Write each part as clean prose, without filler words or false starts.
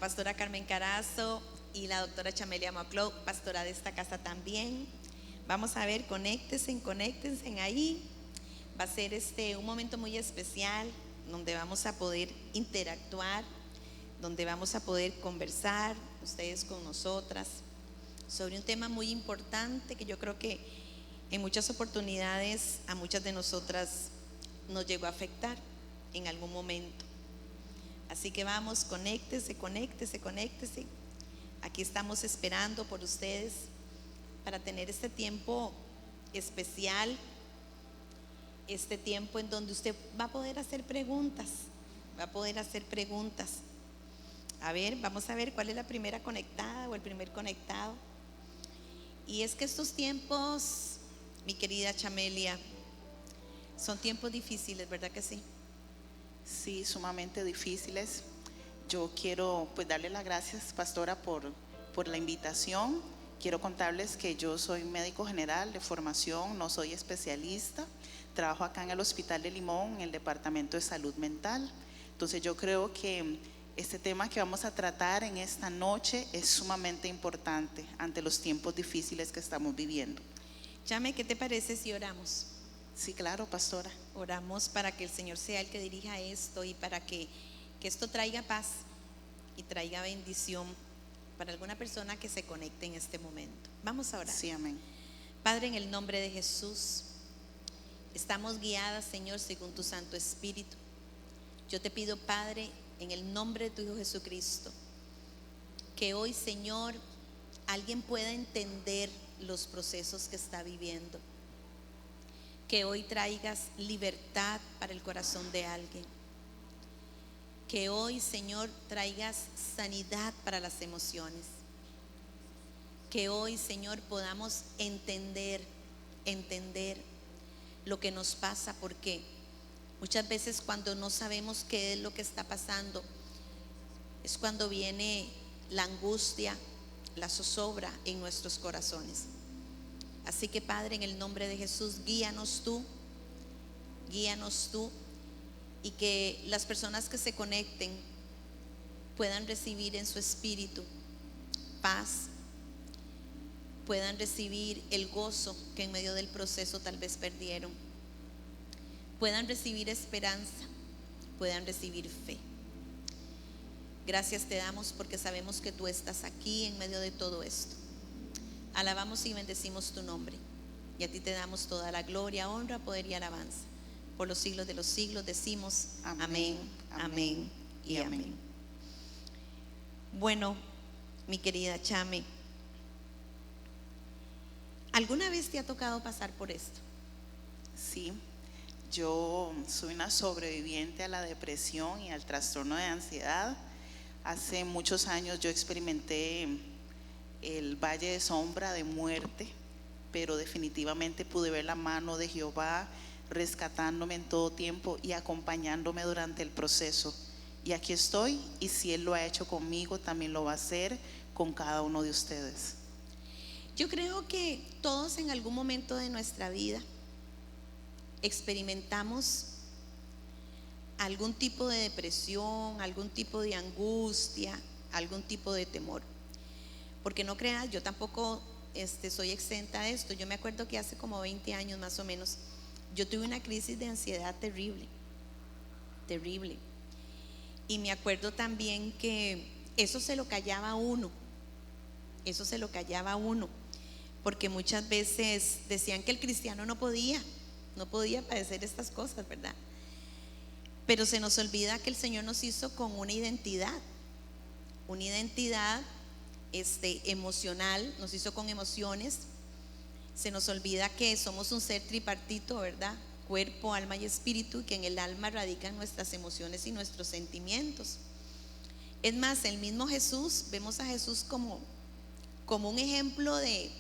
pastora Carmen Carazo y la doctora Chamelia Maclow, pastora de esta casa también. Vamos a ver, conéctense ahí. Va a ser un momento muy especial donde vamos a poder interactuar, donde vamos a poder conversar, ustedes con nosotras, sobre un tema muy importante que yo creo que en muchas oportunidades a muchas de nosotras nos llegó a afectar en algún momento. Así que vamos, conéctese. Aquí estamos esperando por ustedes para tener este tiempo especial, este tiempo en donde usted va a poder hacer preguntas, A ver, vamos a ver cuál es la primera conectada o el primer conectado. Y es que estos tiempos, mi querida Chamelia, son tiempos difíciles, ¿verdad que sí? Sí, sumamente difíciles. Yo quiero darle las gracias, pastora, por la invitación. Quiero contarles que yo soy médico general de formación, no soy especialista. Trabajo acá en el Hospital de Limón, en el Departamento de Salud Mental. Entonces yo creo que este tema que vamos a tratar en esta noche es sumamente importante ante los tiempos difíciles que estamos viviendo. Chame, ¿qué te parece si oramos? Sí, claro, pastora. Oramos para que el Señor sea el que dirija esto y para que esto traiga paz y traiga bendición para alguna persona que se conecte en este momento. Vamos a orar. Sí, amén. Padre, en el nombre de Jesús, estamos guiadas, Señor, según tu Santo Espíritu. Yo te pido, Padre, en el nombre de tu Hijo Jesucristo, que hoy, Señor, alguien pueda entender los procesos que está viviendo. Que hoy traigas libertad para el corazón de alguien. Que hoy, Señor, traigas sanidad para las emociones. Que hoy, Señor, podamos entender lo que nos pasa, porque muchas veces cuando no sabemos qué es lo que está pasando, es cuando viene la angustia, la zozobra en nuestros corazones. Así que, Padre, en el nombre de Jesús, guíanos tú, y que las personas que se conecten puedan recibir en su espíritu paz, puedan recibir el gozo que en medio del proceso tal vez perdieron, puedan recibir esperanza, puedan recibir fe. Gracias te damos porque sabemos que tú estás aquí en medio de todo esto. Alabamos y bendecimos tu nombre, y a ti te damos toda la gloria, honra, poder y alabanza. Por los siglos de los siglos decimos amén, amén y amén. Bueno, mi querida Chame, ¿alguna vez te ha tocado pasar por esto? Sí, yo soy una sobreviviente a la depresión y al trastorno de ansiedad. Hace muchos años yo experimenté el valle de sombra de muerte, pero definitivamente pude ver la mano de Jehová rescatándome en todo tiempo y acompañándome durante el proceso. Y aquí estoy, y si Él lo ha hecho conmigo, también lo va a hacer con cada uno de ustedes. Yo creo que todos en algún momento de nuestra vida experimentamos algún tipo de depresión, algún tipo de angustia, algún tipo de temor. Porque no creas, yo tampoco soy exenta de esto. Yo me acuerdo que hace como 20 años más o menos, yo tuve una crisis de ansiedad terrible. Y me acuerdo también que eso se lo callaba a uno, porque muchas veces decían que el cristiano no podía padecer estas cosas, ¿verdad? Pero se nos olvida que el Señor nos hizo con una identidad emocional, nos hizo con emociones. Se nos olvida que somos un ser tripartito, ¿verdad? Cuerpo, alma y espíritu, y que en el alma radican nuestras emociones y nuestros sentimientos. Es más, el mismo Jesús, vemos a Jesús como un ejemplo de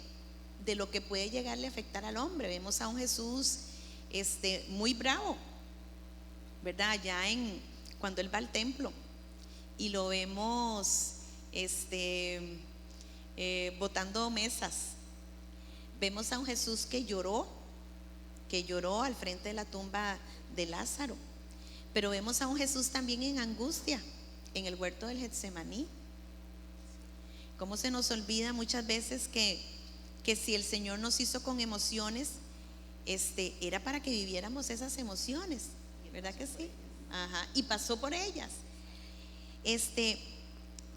lo que puede llegarle a afectar al hombre. Vemos a un Jesús muy bravo, ¿verdad? Ya cuando Él va al templo y lo vemos botando mesas. Vemos a un Jesús que lloró al frente de la tumba de Lázaro. Pero vemos a un Jesús también en angustia en el huerto del Getsemaní. cómo se nos olvida muchas veces que si el Señor nos hizo con emociones, era para que viviéramos esas emociones, ¿verdad que sí? Ajá, y pasó por ellas.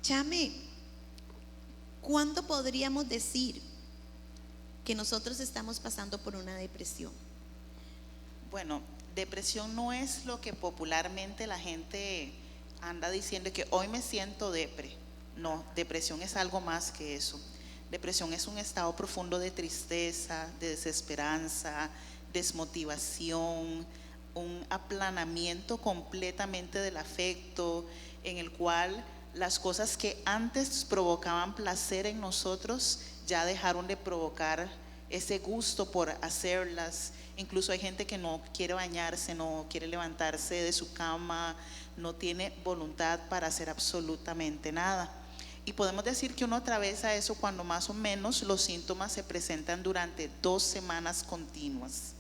Chame, ¿cuándo podríamos decir que nosotros estamos pasando por una depresión? Bueno, depresión no es lo que popularmente la gente anda diciendo, que hoy me siento depre. No, depresión es algo más que eso. Depresión es un estado profundo de tristeza, de desesperanza, desmotivación, un aplanamiento completamente del afecto, en el cual las cosas que antes provocaban placer en nosotros ya dejaron de provocar ese gusto por hacerlas. Incluso hay gente que no quiere bañarse, no quiere levantarse de su cama, no tiene voluntad para hacer absolutamente nada. Y podemos decir que uno atraviesa eso cuando más o menos los síntomas se presentan durante 2 semanas continuas.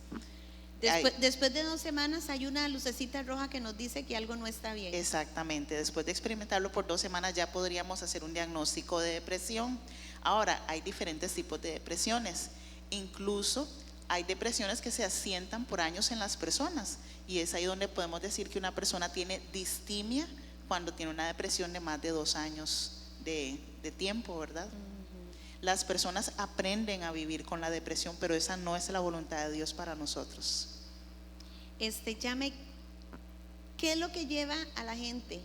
Después de 2 semanas hay una lucecita roja que nos dice que algo no está bien. Exactamente, después de experimentarlo por 2 semanas ya podríamos hacer un diagnóstico de depresión. Ahora, hay diferentes tipos de depresiones. Incluso hay depresiones que se asientan por años en las personas, y es ahí donde podemos decir que una persona tiene distimia cuando tiene una depresión de más de 2 años de tiempo, ¿verdad? Las personas aprenden a vivir con la depresión, pero esa no es la voluntad de Dios para nosotros. Llame, ¿qué es lo que lleva a la gente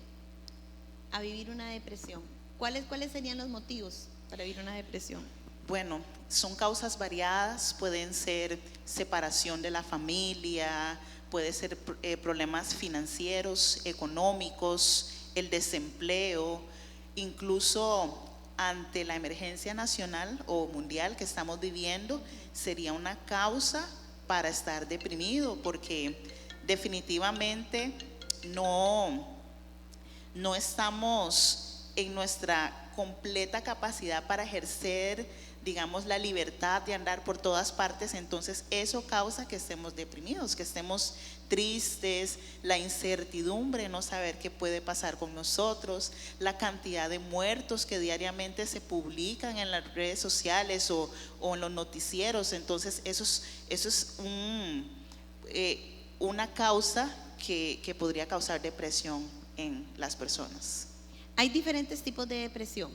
a vivir una depresión? ¿Cuáles serían los motivos para vivir una depresión? Bueno, son causas variadas, pueden ser separación de la familia, puede ser problemas financieros, económicos, el desempleo, incluso ante la emergencia nacional o mundial que estamos viviendo, sería una causa para estar deprimido, porque definitivamente no estamos en nuestra completa capacidad para ejercer, digamos, la libertad de andar por todas partes. Entonces eso causa que estemos deprimidos, que estemos tristes, la incertidumbre, no saber qué puede pasar con nosotros, la cantidad de muertos que diariamente se publican en las redes sociales o en los noticieros. Entonces eso es una causa que podría causar depresión en las personas. ¿Hay diferentes tipos de depresión?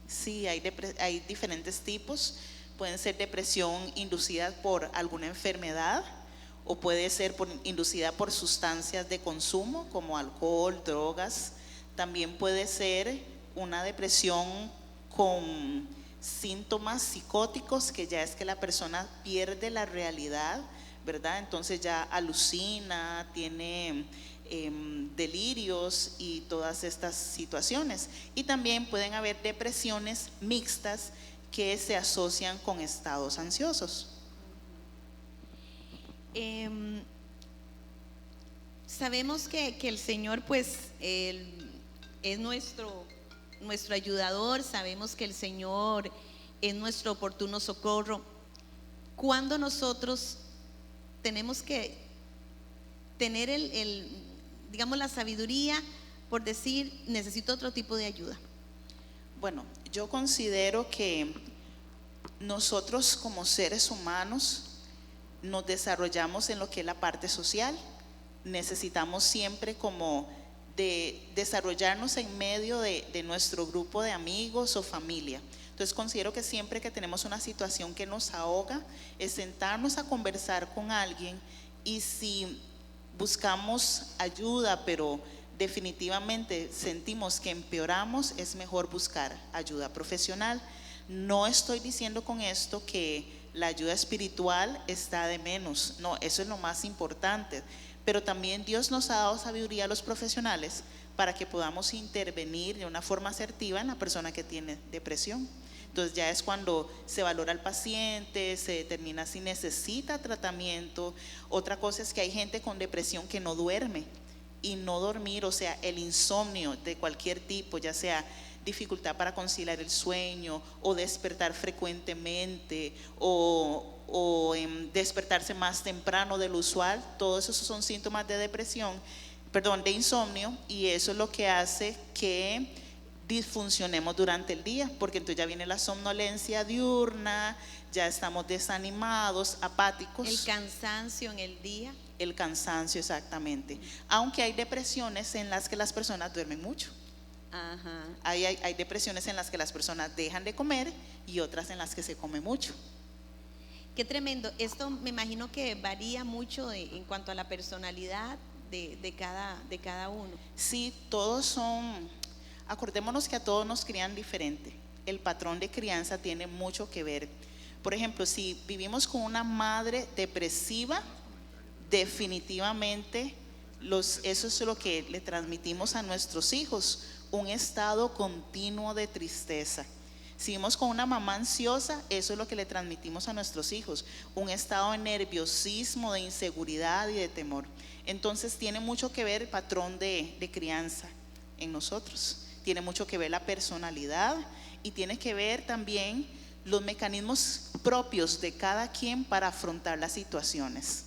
Sí, hay diferentes tipos. Pueden ser depresión inducida por alguna enfermedad, o puede ser inducida por sustancias de consumo como alcohol, drogas. También puede ser una depresión con síntomas psicóticos, que ya es que la persona pierde la realidad, ¿verdad? Entonces ya alucina, tiene delirios y todas estas situaciones. Y también pueden haber depresiones mixtas que se asocian con estados ansiosos. Sabemos que el Señor pues es nuestro ayudador, sabemos que el Señor es nuestro oportuno socorro. Cuando nosotros tenemos que tener digamos, la sabiduría por decir, necesito otro tipo de ayuda? Bueno, yo considero que nosotros como seres humanos nos desarrollamos en lo que es la parte social. Necesitamos siempre como de desarrollarnos en medio de nuestro grupo de amigos o familia. Entonces considero que siempre que tenemos una situación que nos ahoga, es sentarnos a conversar con alguien, y si buscamos ayuda pero definitivamente sentimos que empeoramos, es mejor buscar ayuda profesional. No estoy diciendo con esto que la ayuda espiritual está de menos, no, eso es lo más importante, pero también Dios nos ha dado sabiduría a los profesionales para que podamos intervenir de una forma asertiva en la persona que tiene depresión. Entonces ya es cuando se valora al paciente, se determina si necesita tratamiento. Otra cosa es que hay gente con depresión que no duerme, y no dormir, o sea, el insomnio de cualquier tipo, ya sea dificultad para conciliar el sueño, o despertar frecuentemente, o despertarse más temprano del usual, todos esos son síntomas de de insomnio, y eso es lo que hace que disfuncionemos durante el día, porque entonces ya viene la somnolencia diurna, ya estamos desanimados, apáticos. El cansancio en el día. El cansancio, exactamente. Aunque hay depresiones en las que las personas duermen mucho. Ajá. Hay depresiones en las que las personas dejan de comer y otras en las que se come mucho. Qué tremendo. Esto me imagino que varía mucho en cuanto a la personalidad de cada uno. Sí, todos son, acordémonos que a todos nos crían diferente. El patrón de crianza tiene mucho que ver. Por ejemplo, si vivimos con una madre depresiva, definitivamente eso es lo que le transmitimos a nuestros hijos, un estado continuo de tristeza. Si vivimos con una mamá ansiosa, eso es lo que le transmitimos a nuestros hijos, un estado de nerviosismo, de inseguridad y de temor. Entonces tiene mucho que ver el patrón de crianza en nosotros, tiene mucho que ver la personalidad y tiene que ver también los mecanismos propios de cada quien para afrontar las situaciones.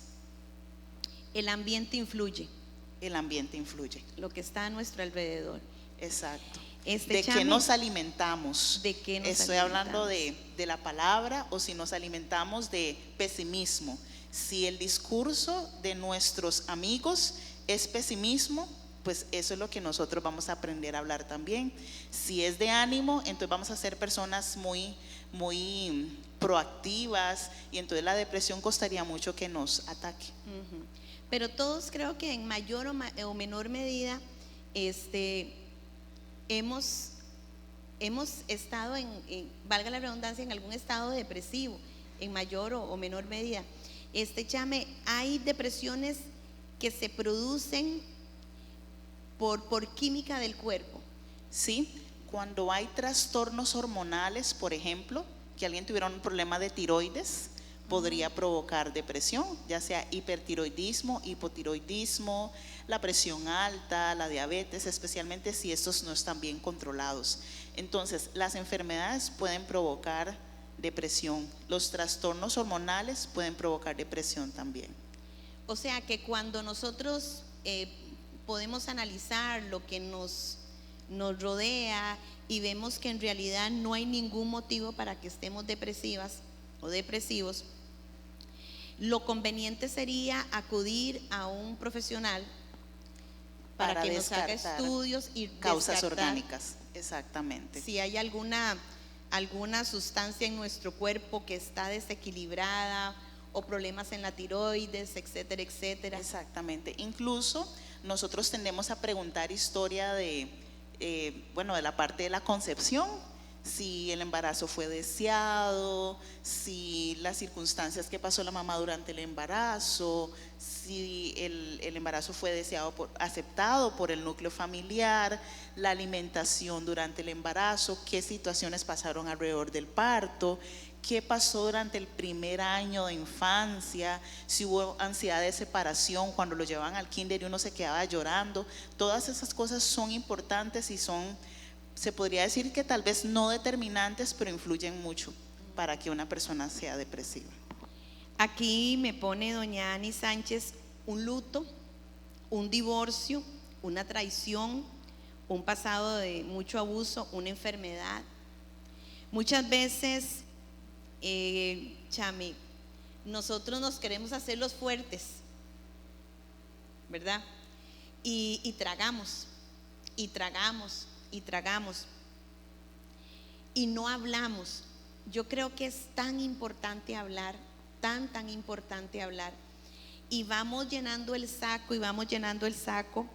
El ambiente influye. El ambiente influye. Lo que está a nuestro alrededor. Exacto. ¿De qué nos alimentamos? ¿De qué nos Estoy alimentamos? hablando de la palabra, o si nos alimentamos de pesimismo. Si el discurso de nuestros amigos es pesimismo, pues eso es lo que nosotros vamos a aprender a hablar también. Si es de ánimo, entonces vamos a ser personas muy proactivas, y entonces la depresión costaría mucho que nos ataque. Pero todos creo que en mayor o menor medida hemos estado valga la redundancia, en algún estado depresivo, en mayor o menor medida. Chame, hay depresiones que se producen por química del cuerpo. Sí, cuando hay trastornos hormonales, por ejemplo, que alguien tuviera un problema de tiroides, podría provocar depresión, ya sea hipertiroidismo, hipotiroidismo, la presión alta, la diabetes, especialmente si estos no están bien controlados. Entonces, las enfermedades pueden provocar depresión, los trastornos hormonales pueden provocar depresión también. O sea que cuando nosotros podemos analizar lo que nos rodea y vemos que en realidad no hay ningún motivo para que estemos depresivas o depresivos, lo conveniente sería acudir a un profesional para que nos haga estudios y causas orgánicas, exactamente. Si hay alguna sustancia en nuestro cuerpo que está desequilibrada o problemas en la tiroides, etcétera, etcétera. Exactamente. Incluso nosotros tendemos a preguntar historia de la parte de la concepción, si el embarazo fue deseado, si las circunstancias que pasó la mamá durante el embarazo, si el embarazo fue deseado, aceptado por el núcleo familiar, la alimentación durante el embarazo, qué situaciones pasaron alrededor del parto, qué pasó durante el primer año de infancia, si hubo ansiedad de separación cuando lo llevaban al kinder y uno se quedaba llorando. Todas esas cosas son importantes y se podría decir que tal vez no determinantes, pero influyen mucho para que una persona sea depresiva. Aquí me pone doña Ani Sánchez un luto, un divorcio, una traición, un pasado de mucho abuso, una enfermedad. Muchas veces, Chami, nosotros nos queremos hacer los fuertes, ¿verdad? Y tragamos, y tragamos, y tragamos, y no hablamos. Yo creo que es tan importante hablar, tan importante hablar, y vamos llenando el saco y vamos llenando el saco,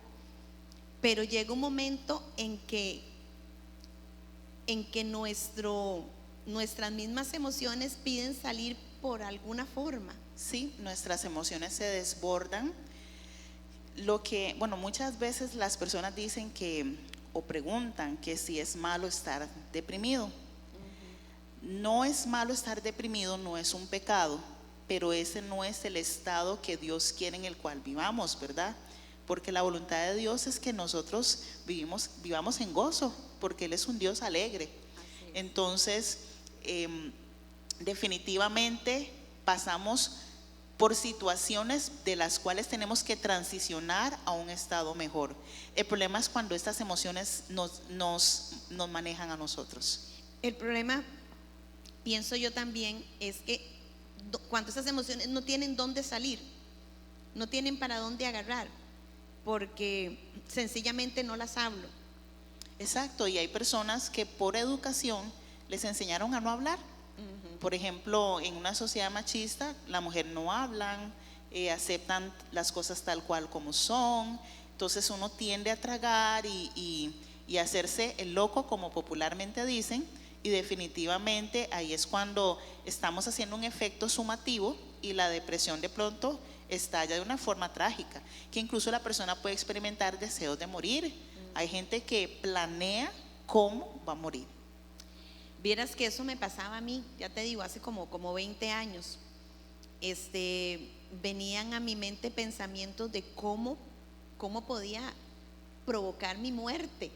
pero llega un momento en que nuestras mismas emociones piden salir por alguna forma. Sí, nuestras emociones se desbordan. Muchas veces las personas dicen o preguntan que si es malo estar deprimido. No es malo estar deprimido, no es un pecado, pero ese no es el estado que Dios quiere en el cual vivamos, ¿verdad? Porque la voluntad de Dios es que nosotros vivamos en gozo, porque Él es un Dios alegre. Entonces, definitivamente pasamos por situaciones de las cuales tenemos que transicionar a un estado mejor. El problema es cuando estas emociones nos manejan a nosotros. El problema, pienso yo también, es que cuando esas emociones no tienen dónde salir, no tienen para dónde agarrar, porque sencillamente no las hablo. Exacto, y hay personas que por educación les enseñaron a no hablar. Por ejemplo, en una sociedad machista, la mujer no hablan, aceptan las cosas tal cual como son. Entonces uno tiende a tragar y hacerse el loco, como popularmente dicen, y definitivamente ahí es cuando estamos haciendo un efecto sumativo y la depresión de pronto estalla de una forma trágica, que incluso la persona puede experimentar deseos de morir. Hay gente que planea cómo va a morir. Vieras que eso me pasaba a mí, ya te digo, hace como 20 años. Venían a mi mente pensamientos de cómo podía provocar mi muerte.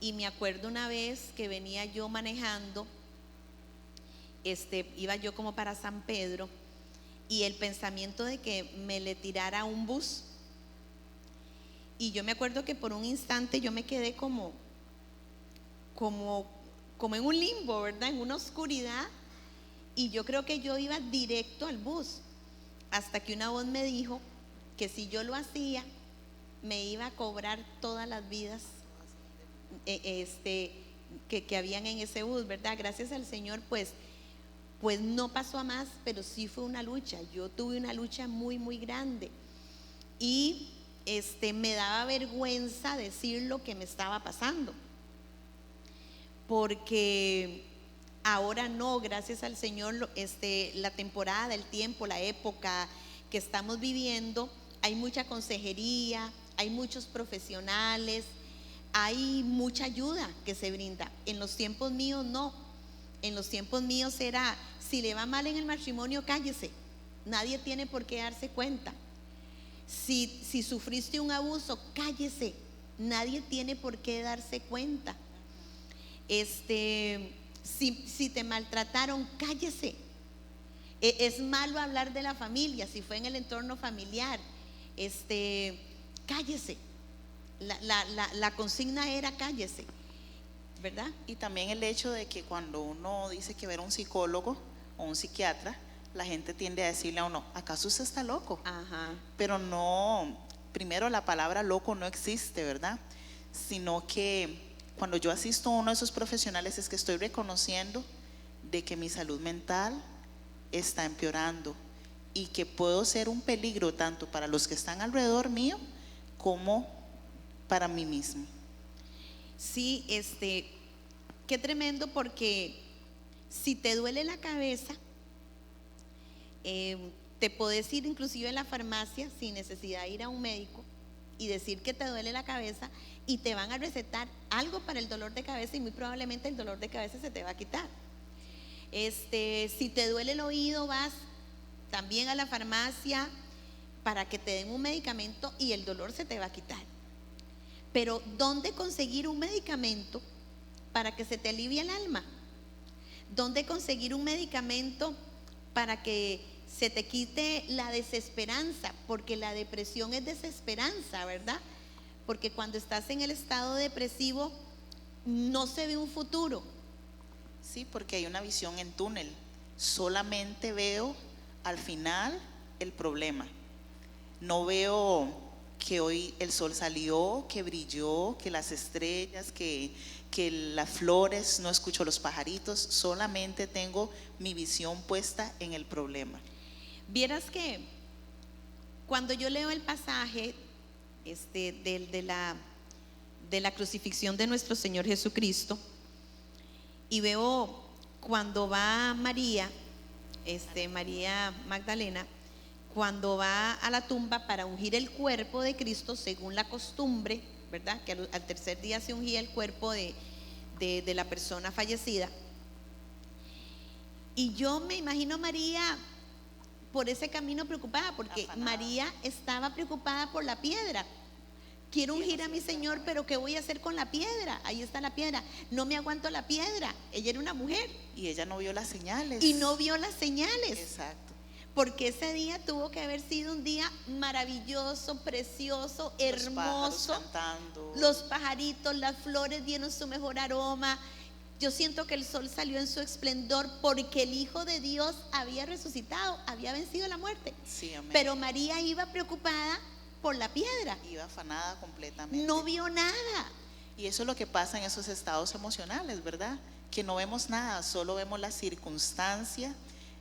Y me acuerdo una vez que venía yo manejando, iba yo como para San Pedro, y el pensamiento de que me le tirara un bus. Y yo me acuerdo que por un instante yo me quedé como en un limbo, ¿verdad? En una oscuridad, y yo creo que yo iba directo al bus, hasta que una voz me dijo que si yo lo hacía, me iba a cobrar todas las vidas que habían en ese bus, ¿verdad? Gracias al Señor, pues no pasó a más, pero sí fue una lucha. Yo tuve una lucha muy, muy grande, y me daba vergüenza decir lo que me estaba pasando, porque ahora no, gracias al Señor, la temporada, el tiempo, la época que estamos viviendo, hay mucha consejería, hay muchos profesionales, hay mucha ayuda que se brinda. En los tiempos míos no, en los tiempos míos era, si le va mal en el matrimonio, cállese, nadie tiene por qué darse cuenta. Si sufriste un abuso, cállese, nadie tiene por qué darse cuenta. Si te maltrataron, cállese. Es malo hablar de la familia, si fue en el entorno familiar, cállese. La consigna era cállese, ¿verdad? Y también el hecho de que cuando uno dice que ver a un psicólogo o un psiquiatra, la gente tiende a decirle a uno, ¿acaso usted está loco? Ajá. Pero no, primero la palabra loco no existe, ¿verdad? Sino que cuando yo asisto a uno de esos profesionales es que estoy reconociendo de que mi salud mental está empeorando y que puedo ser un peligro tanto para los que están alrededor mío como para mí mismo. Sí, qué tremendo, porque si te duele la cabeza, te podés ir inclusive a la farmacia sin necesidad de ir a un médico y decir que te duele la cabeza, y te van a recetar algo para el dolor de cabeza, y muy probablemente el dolor de cabeza se te va a quitar. Si te duele el oído, vas también a la farmacia para que te den un medicamento y el dolor se te va a quitar. Pero ¿dónde conseguir un medicamento para que se te alivie el alma? ¿Dónde conseguir un medicamento para que se te quite la desesperanza? Porque la depresión es desesperanza, ¿verdad? Porque cuando estás en el estado depresivo no se ve un futuro. Sí, porque hay una visión en túnel. Solamente veo al final el problema. No veo que hoy el sol salió, que brilló, que las estrellas, que las flores, no escucho los pajaritos. Solamente tengo mi visión puesta en el problema. Vieras que cuando yo leo el pasaje de la crucifixión de nuestro Señor Jesucristo, y veo cuando va María Magdalena, cuando va a la tumba para ungir el cuerpo de Cristo según la costumbre, ¿verdad? Que al tercer día se ungía el cuerpo de la persona fallecida. Y yo me imagino a María por ese camino preocupada, porque Afanada. María estaba preocupada por la piedra. Quiero ungir a mi Señor, pero ¿qué voy a hacer con la piedra? Ahí está la piedra, no me aguanto la piedra. Ella era una mujer Y ella no vio las señales. y no vio las señales. Exacto. porque ese día tuvo que haber sido un día maravilloso, precioso, Los pájaros hermoso. cantando. Los pajaritos, las flores dieron su mejor aroma. Yo siento que el sol salió en su esplendor porque el Hijo de Dios había resucitado, había vencido la muerte. Sí, amén. Pero María iba preocupada por la piedra. Iba afanada completamente. No vio nada. Y eso es lo que pasa en esos estados emocionales, ¿verdad? Que no vemos nada, solo vemos la circunstancia,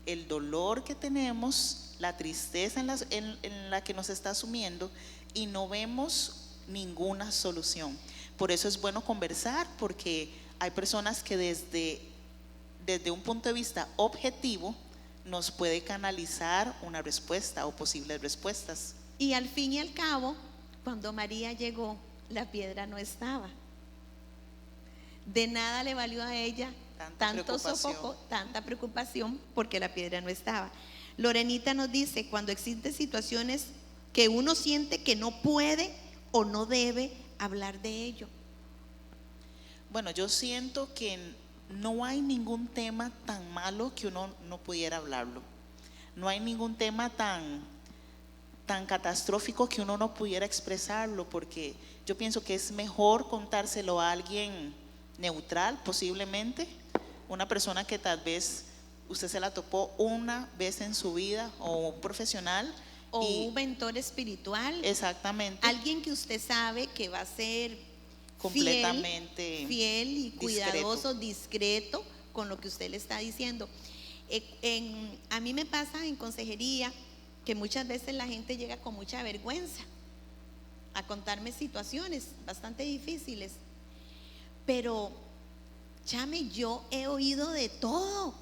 el dolor que tenemos, la tristeza en la que nos está sumiendo, y no vemos ninguna solución. Por eso es bueno conversar, porque hay personas que desde un punto de vista objetivo nos puede canalizar una respuesta o posibles respuestas. Y al fin y al cabo, cuando María llegó, la piedra no estaba. De nada le valió a ella tanto sofoco, tanta preocupación, porque la piedra no estaba. Lorenita nos dice, cuando existen situaciones que uno siente que no puede o no debe hablar de ello. Bueno, yo siento que no hay ningún tema tan malo que uno no pudiera hablarlo. No hay ningún tema tan catastrófico que uno no pudiera expresarlo, porque yo pienso que es mejor contárselo a alguien neutral, posiblemente, una persona que tal vez usted se la topó una vez en su vida, o un profesional, o un mentor espiritual. Exactamente. Alguien que usted sabe que va a ser completamente fiel y cuidadoso, discreto con lo que usted le está diciendo. A mí me pasa en consejería que muchas veces la gente llega con mucha vergüenza a contarme situaciones bastante difíciles, pero chame, yo he oído de todo.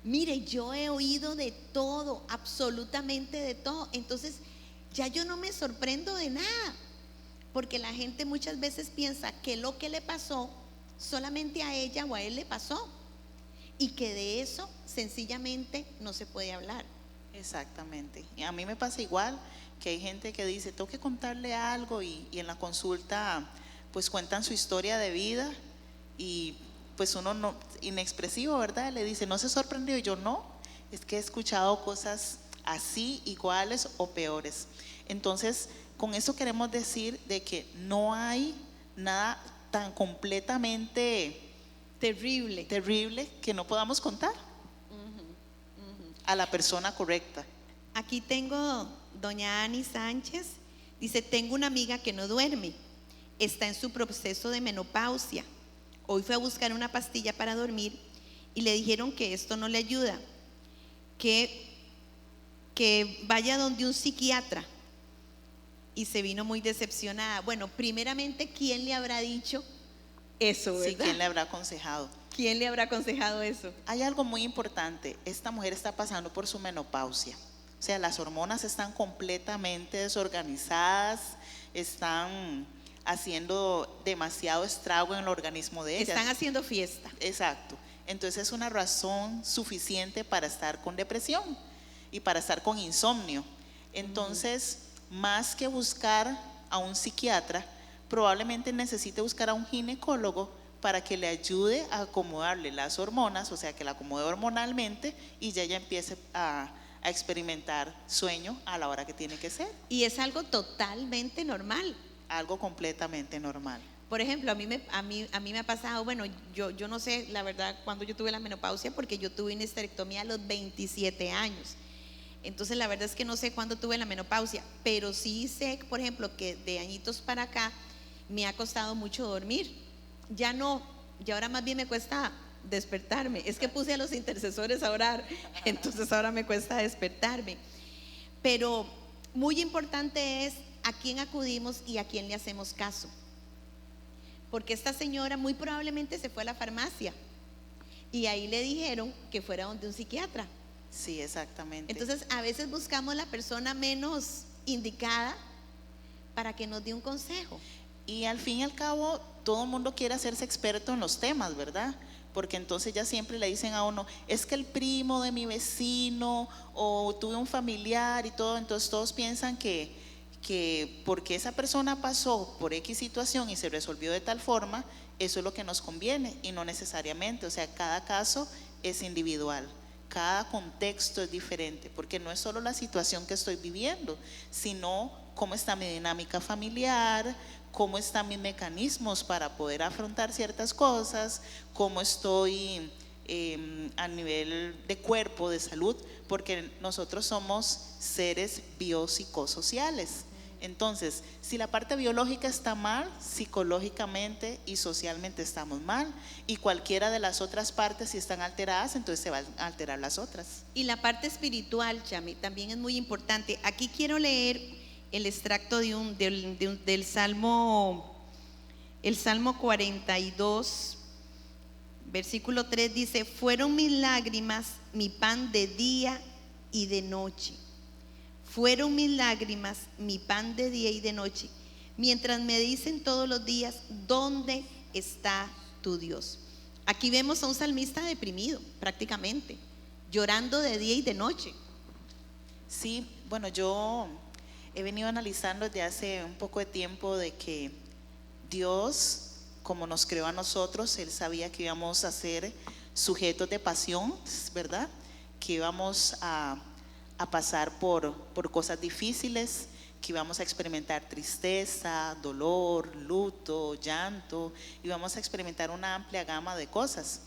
Mire, yo he oído de todo, absolutamente de todo. Entonces ya yo no me sorprendo de nada, porque la gente muchas veces piensa que lo que le pasó solamente a ella o a él le pasó, y que de eso sencillamente no se puede hablar. Exactamente. Y a mí me pasa igual, que hay gente que dice, tengo que contarle algo, y en la consulta pues cuentan su historia de vida, y pues uno no, inexpresivo, ¿verdad? Le dice, ¿no se sorprendió? Y yo, no, es que he escuchado cosas así, iguales o peores. Entonces, con eso queremos decir de que no hay nada tan completamente terrible que no podamos contar a la persona correcta. Aquí tengo doña Ani Sánchez, dice, tengo una amiga que no duerme, está en su proceso de menopausia. Hoy fue a buscar una pastilla para dormir y le dijeron que esto no le ayuda, que vaya donde un psiquiatra, y se vino muy decepcionada. Bueno, primeramente, ¿quién le habrá dicho eso, verdad? Sí, ¿quién le habrá aconsejado? ¿Quién le habrá aconsejado eso? Hay algo muy importante, esta mujer está pasando por su menopausia, o sea, las hormonas están completamente desorganizadas, están haciendo demasiado estrago en el organismo de ella. Están haciendo fiesta. Exacto. Entonces es una razón suficiente para estar con depresión y para estar con insomnio. Entonces, más que buscar a un psiquiatra, probablemente necesite buscar a un ginecólogo para que le ayude a acomodarle las hormonas, o sea, que la acomode hormonalmente, y ya ella empiece a experimentar sueño a la hora que tiene que ser. Y es algo totalmente normal. Algo completamente normal. Por ejemplo, a mí me ha pasado, bueno, yo no sé la verdad cuando yo tuve la menopausia, porque yo tuve una histerectomía a los 27 años. Entonces la verdad es que no sé cuándo tuve la menopausia, pero sí sé, por ejemplo, que de añitos para acá me ha costado mucho dormir. Ya no, ya ahora más bien me cuesta despertarme. Es que puse a los intercesores a orar, entonces ahora me cuesta despertarme. Pero muy importante es a quién acudimos y a quién le hacemos caso, porque esta señora muy probablemente se fue a la farmacia y ahí le dijeron que fuera donde un psiquiatra. Sí, exactamente. Entonces a veces buscamos la persona menos indicada para que nos dé un consejo. Y al fin y al cabo, todo el mundo quiere hacerse experto en los temas, ¿verdad? Porque entonces ya siempre le dicen a uno, es que el primo de mi vecino, o tuve un familiar y todo. Entonces todos piensan que porque esa persona pasó por X situación y se resolvió de tal forma, eso es lo que nos conviene, y no necesariamente. O sea, cada caso es individual. cada contexto es diferente, porque no es solo la situación que estoy viviendo, sino cómo está mi dinámica familiar, cómo están mis mecanismos para poder afrontar ciertas cosas, cómo estoy a nivel de cuerpo, de salud, porque nosotros somos seres biopsicosociales. Entonces, si la parte biológica está mal, psicológicamente y socialmente estamos mal, y cualquiera de las otras partes, si están alteradas, entonces se van a alterar las otras. Y la parte espiritual, Chami, también es muy importante. Aquí quiero leer el extracto del Salmo, el Salmo 42, versículo 3 dice: fueron mis lágrimas mi pan de día y de noche. Fueron mis lágrimas mi pan de día y de noche, mientras me dicen todos los días: ¿dónde está tu Dios? Aquí vemos a un salmista deprimido, prácticamente, llorando de día y de noche. Sí, bueno, yo he venido analizando desde hace un poco de tiempo de que Dios, como nos creó a nosotros, Él sabía que íbamos a ser sujetos de pasión, ¿verdad? Que íbamos a pasar por cosas difíciles, que íbamos a experimentar tristeza, dolor, luto, llanto, íbamos a experimentar una amplia gama de cosas.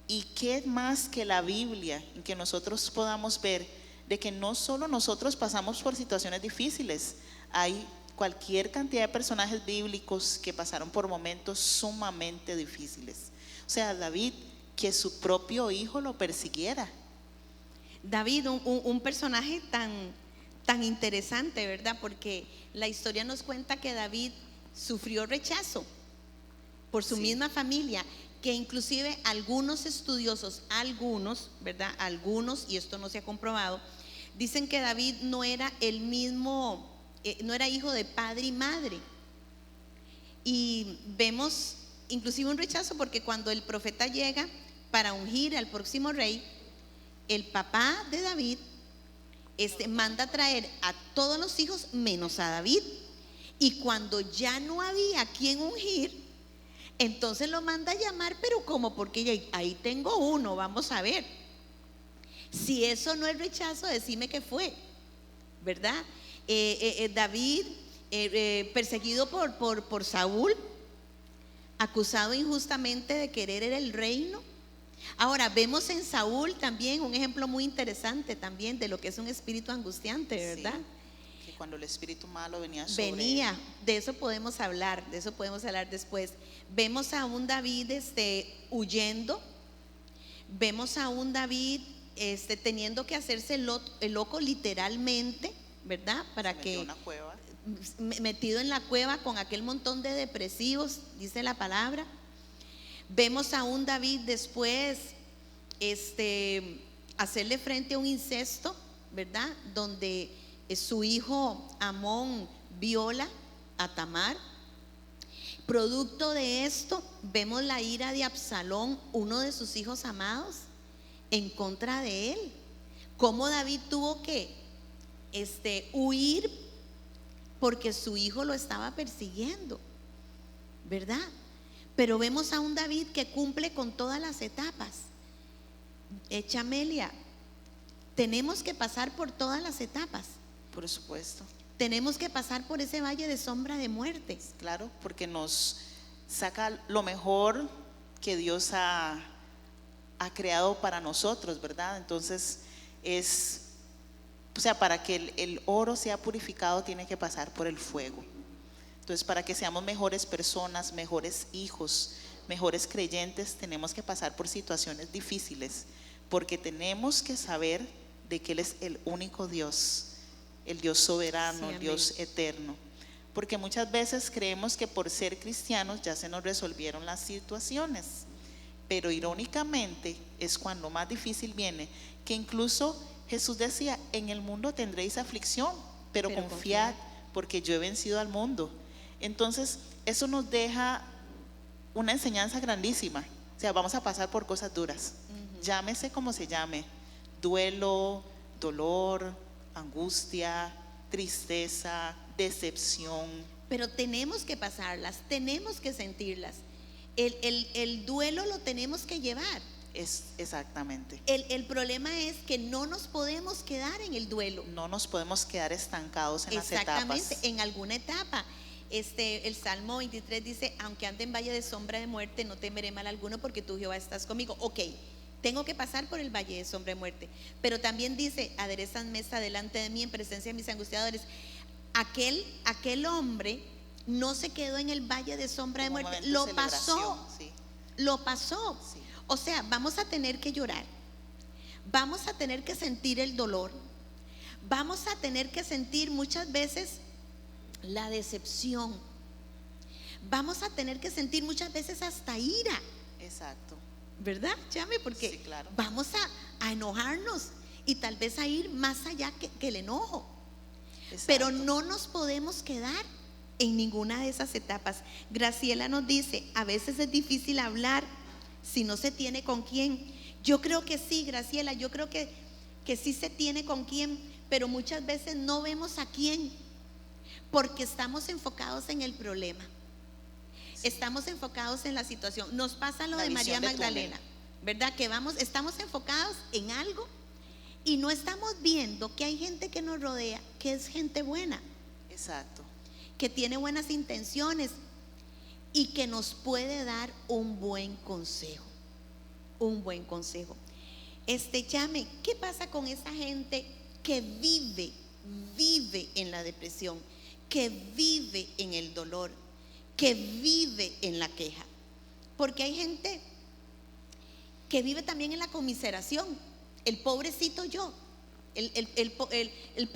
¿Y qué más que la Biblia en que nosotros podamos ver de que no solo nosotros pasamos por situaciones difíciles? Hay cualquier cantidad de personajes bíblicos que pasaron por momentos sumamente difíciles. O sea, David, que su propio hijo lo persiguiera. David, un personaje tan interesante, ¿verdad? Porque la historia nos cuenta que David sufrió rechazo por su misma familia, que inclusive algunos estudiosos, ¿verdad? Algunos, y esto no se ha comprobado, dicen que David no era el mismo, no era hijo de padre y madre. Y vemos inclusive un rechazo porque cuando el profeta llega para ungir al próximo rey, el papá de David manda a traer a todos los hijos menos a David. Y cuando ya no había quien ungir, entonces lo manda a llamar, pero como porque ahí tengo uno, vamos a ver. Si eso no es rechazo, decime qué fue, ¿verdad? David, perseguido por Saúl, acusado injustamente de querer el reino. Ahora vemos en Saúl también un ejemplo muy interesante también de lo que es un espíritu angustiante, ¿verdad? Sí, que cuando el espíritu malo venía de eso podemos hablar después. Vemos a un David huyendo, vemos a un David teniendo que hacerse el loco literalmente, ¿verdad? Para que una cueva. Metido en la cueva con aquel montón de depresivos, dice la palabra. Vemos a un David después hacerle frente a un incesto, ¿verdad? Donde su hijo Amón viola a Tamar. Producto de esto, vemos la ira de Absalón, uno de sus hijos amados, en contra de él. Cómo David tuvo que huir porque su hijo lo estaba persiguiendo, ¿verdad? Pero vemos a un David que cumple con todas las etapas. Chamelia, tenemos que pasar por todas las etapas. Por supuesto. Tenemos que pasar por ese valle de sombra de muerte. Claro, porque nos saca lo mejor que Dios ha creado para nosotros, ¿verdad? Entonces para que el oro sea purificado tiene que pasar por el fuego. Entonces, para que seamos mejores personas, mejores hijos, mejores creyentes, tenemos que pasar por situaciones difíciles, porque tenemos que saber de que Él es el único Dios, el Dios soberano, el Dios eterno. Porque muchas veces creemos que por ser cristianos ya se nos resolvieron las situaciones, pero irónicamente es cuando más difícil viene, que incluso Jesús decía: en el mundo tendréis aflicción, pero confiad, porque yo he vencido al mundo. Entonces, eso nos deja una enseñanza grandísima. O sea, vamos a pasar por cosas duras. Llámese como se llame: duelo, dolor, angustia, tristeza, decepción. Pero tenemos que pasarlas, tenemos que sentirlas. El duelo lo tenemos que llevar. Es exactamente. El problema es que no nos podemos quedar en el duelo. No nos podemos quedar estancados en las Exactamente, etapas. en alguna etapa. El Salmo 23 dice: aunque ande en valle de sombra de muerte, no temeré mal alguno, porque tú, Jehová, estás conmigo. Ok, tengo que pasar por el valle de sombra de muerte, pero también dice: aderezan mesa delante de mí en presencia de mis angustiadores. Aquel hombre no se quedó en el valle de sombra de muerte, lo pasó, sí. lo pasó. Sí. O sea, vamos a tener que llorar, vamos a tener que sentir el dolor, vamos a tener que sentir muchas veces la decepción, vamos a tener que sentir muchas veces hasta ira. Exacto. ¿Verdad, Chame? Porque sí, claro. vamos a enojarnos y tal vez a ir más allá que el enojo. Exacto. Pero no nos podemos quedar en ninguna de esas etapas. Graciela nos dice: a veces es difícil hablar si no se tiene con quién. Yo creo que sí, Graciela, yo creo que sí se tiene con quién, pero muchas veces no vemos a quién, porque estamos enfocados en el problema. Sí. Estamos enfocados en la situación. Nos pasa lo de María Magdalena, ¿verdad? Que estamos enfocados en algo y no estamos viendo que hay gente que nos rodea, que es gente buena. Exacto. Que tiene buenas intenciones y que nos puede dar un buen consejo. Un buen consejo. Chame, ¿qué pasa con esa gente que vive en la depresión, que vive en el dolor, que vive en la queja? Porque hay gente que vive también en la conmiseración. El pobrecito yo, el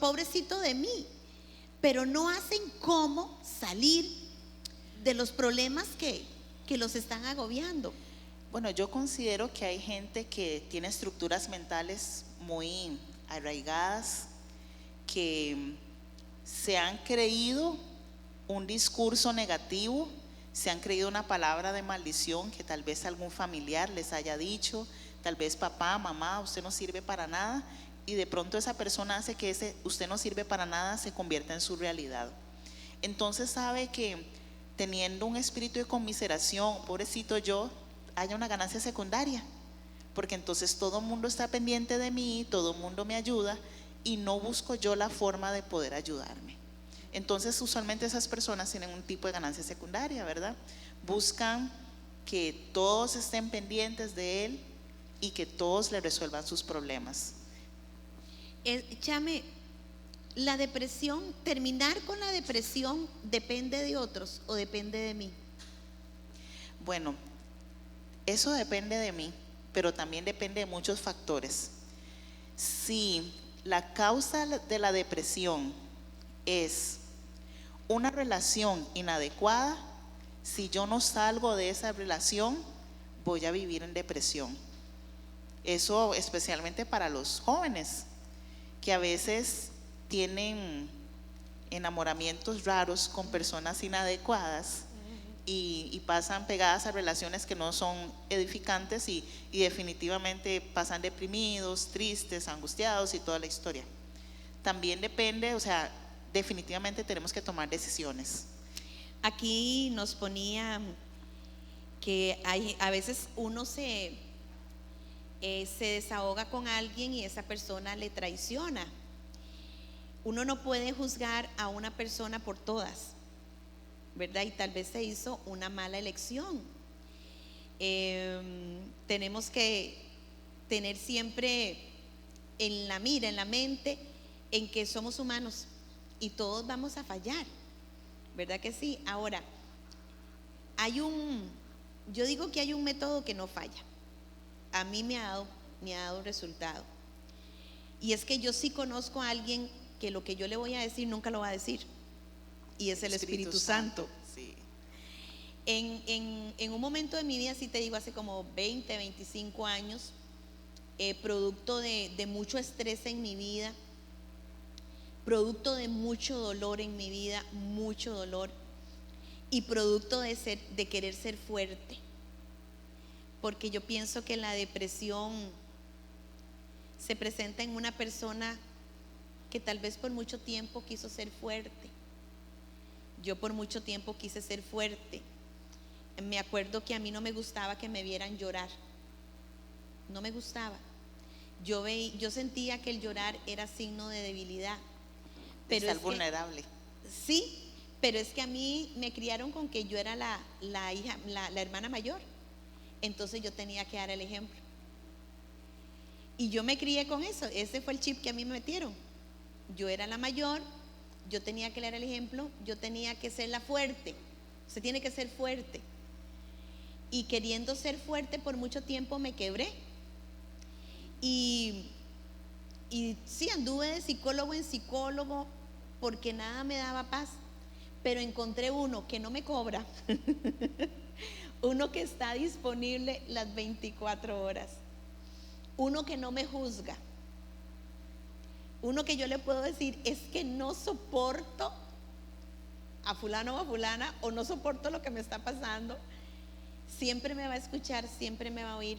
pobrecito de mí, pero no hacen cómo salir de los problemas que los están agobiando. Bueno, yo considero que hay gente que tiene estructuras mentales muy arraigadas, que se han creído un discurso negativo, se han creído una palabra de maldición que tal vez algún familiar les haya dicho, tal vez papá, mamá, usted no sirve para nada, y de pronto esa persona hace que ese usted no sirve para nada se convierta en su realidad. Entonces sabe que teniendo un espíritu de conmiseración, pobrecito yo, haya una ganancia secundaria, porque entonces todo el mundo está pendiente de mí, todo el mundo me ayuda y no busco yo la forma de poder ayudarme. Entonces usualmente esas personas tienen un tipo de ganancia secundaria, ¿verdad? Buscan que todos estén pendientes de él y que todos le resuelvan sus problemas. Chame, la depresión, terminar con la depresión, ¿depende de otros o depende de mí? Bueno, eso depende de mí, pero también depende de muchos factores. Si la causa de la depresión es una relación inadecuada, si yo no salgo de esa relación, voy a vivir en depresión. Eso especialmente para los jóvenes, que a veces tienen enamoramientos raros con personas inadecuadas y pasan pegadas a relaciones que no son edificantes y definitivamente pasan deprimidos, tristes, angustiados y toda la historia. También depende, o sea, definitivamente tenemos que tomar decisiones. Aquí nos ponía que a veces uno se desahoga con alguien y esa persona le traiciona. Uno no puede juzgar a una persona por todas, ¿verdad? Y tal vez se hizo una mala elección. Tenemos que tener siempre en la mira, en la mente, en que somos humanos y todos vamos a fallar, ¿verdad que sí? Ahora, yo digo que hay un método que no falla. A mí me ha dado resultado. Y es que yo sí conozco a alguien que lo que yo le voy a decir nunca lo va a decir. Y es el Espíritu Santo. Sí. En un momento de mi vida, sí te digo, hace como 20, 25 años, producto de mucho estrés en mi vida, producto de mucho dolor en mi vida, mucho dolor, y producto de querer ser fuerte, porque yo pienso que la depresión se presenta en una persona que tal vez por mucho tiempo quiso ser fuerte. Yo por mucho tiempo quise ser fuerte. Me acuerdo que a mí no me gustaba que me vieran llorar. no me gustaba. Yo sentía que el llorar era signo de debilidad. Pero Estar vulnerable. Sí, pero es que a mí me criaron con que yo era la hija, la hermana mayor. Entonces yo tenía que dar el ejemplo. Y yo me crié con eso. Ese fue el chip que a mí me metieron. Yo era la mayor, yo tenía que dar el ejemplo, yo tenía que ser la fuerte. Usted tiene que ser fuerte. Y queriendo ser fuerte por mucho tiempo me quebré. Y sí, anduve de psicólogo en psicólogo porque nada me daba paz. Pero encontré uno que no me cobra, uno que está disponible las 24 horas, uno que no me juzga, uno que yo le puedo decir, es que no soporto a fulano o a fulana, o no soporto lo que me está pasando. Siempre me va a escuchar, siempre me va a oír.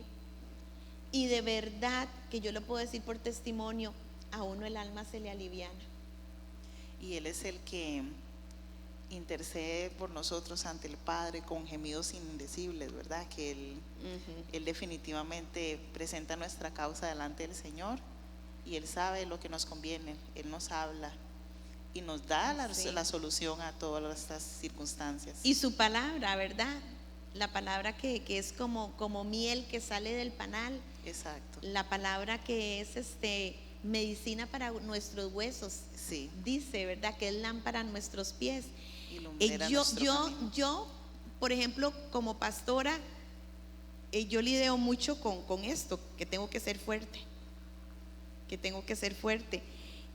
Y de verdad que yo lo puedo decir por testimonio, a uno el alma se le aliviana. Y Él es el que intercede por nosotros ante el Padre con gemidos indecibles, ¿verdad? Que Él definitivamente presenta nuestra causa delante del Señor, y Él sabe lo que nos conviene. Él nos habla y nos da la solución a todas estas circunstancias. Y su palabra, ¿verdad? La palabra que es como miel que sale del panal. Exacto. La palabra que es medicina para nuestros huesos. Sí. Dice, ¿verdad? Que es lámpara a nuestros pies. Yo, por ejemplo, como pastora, yo lidio mucho con esto, que tengo que ser fuerte.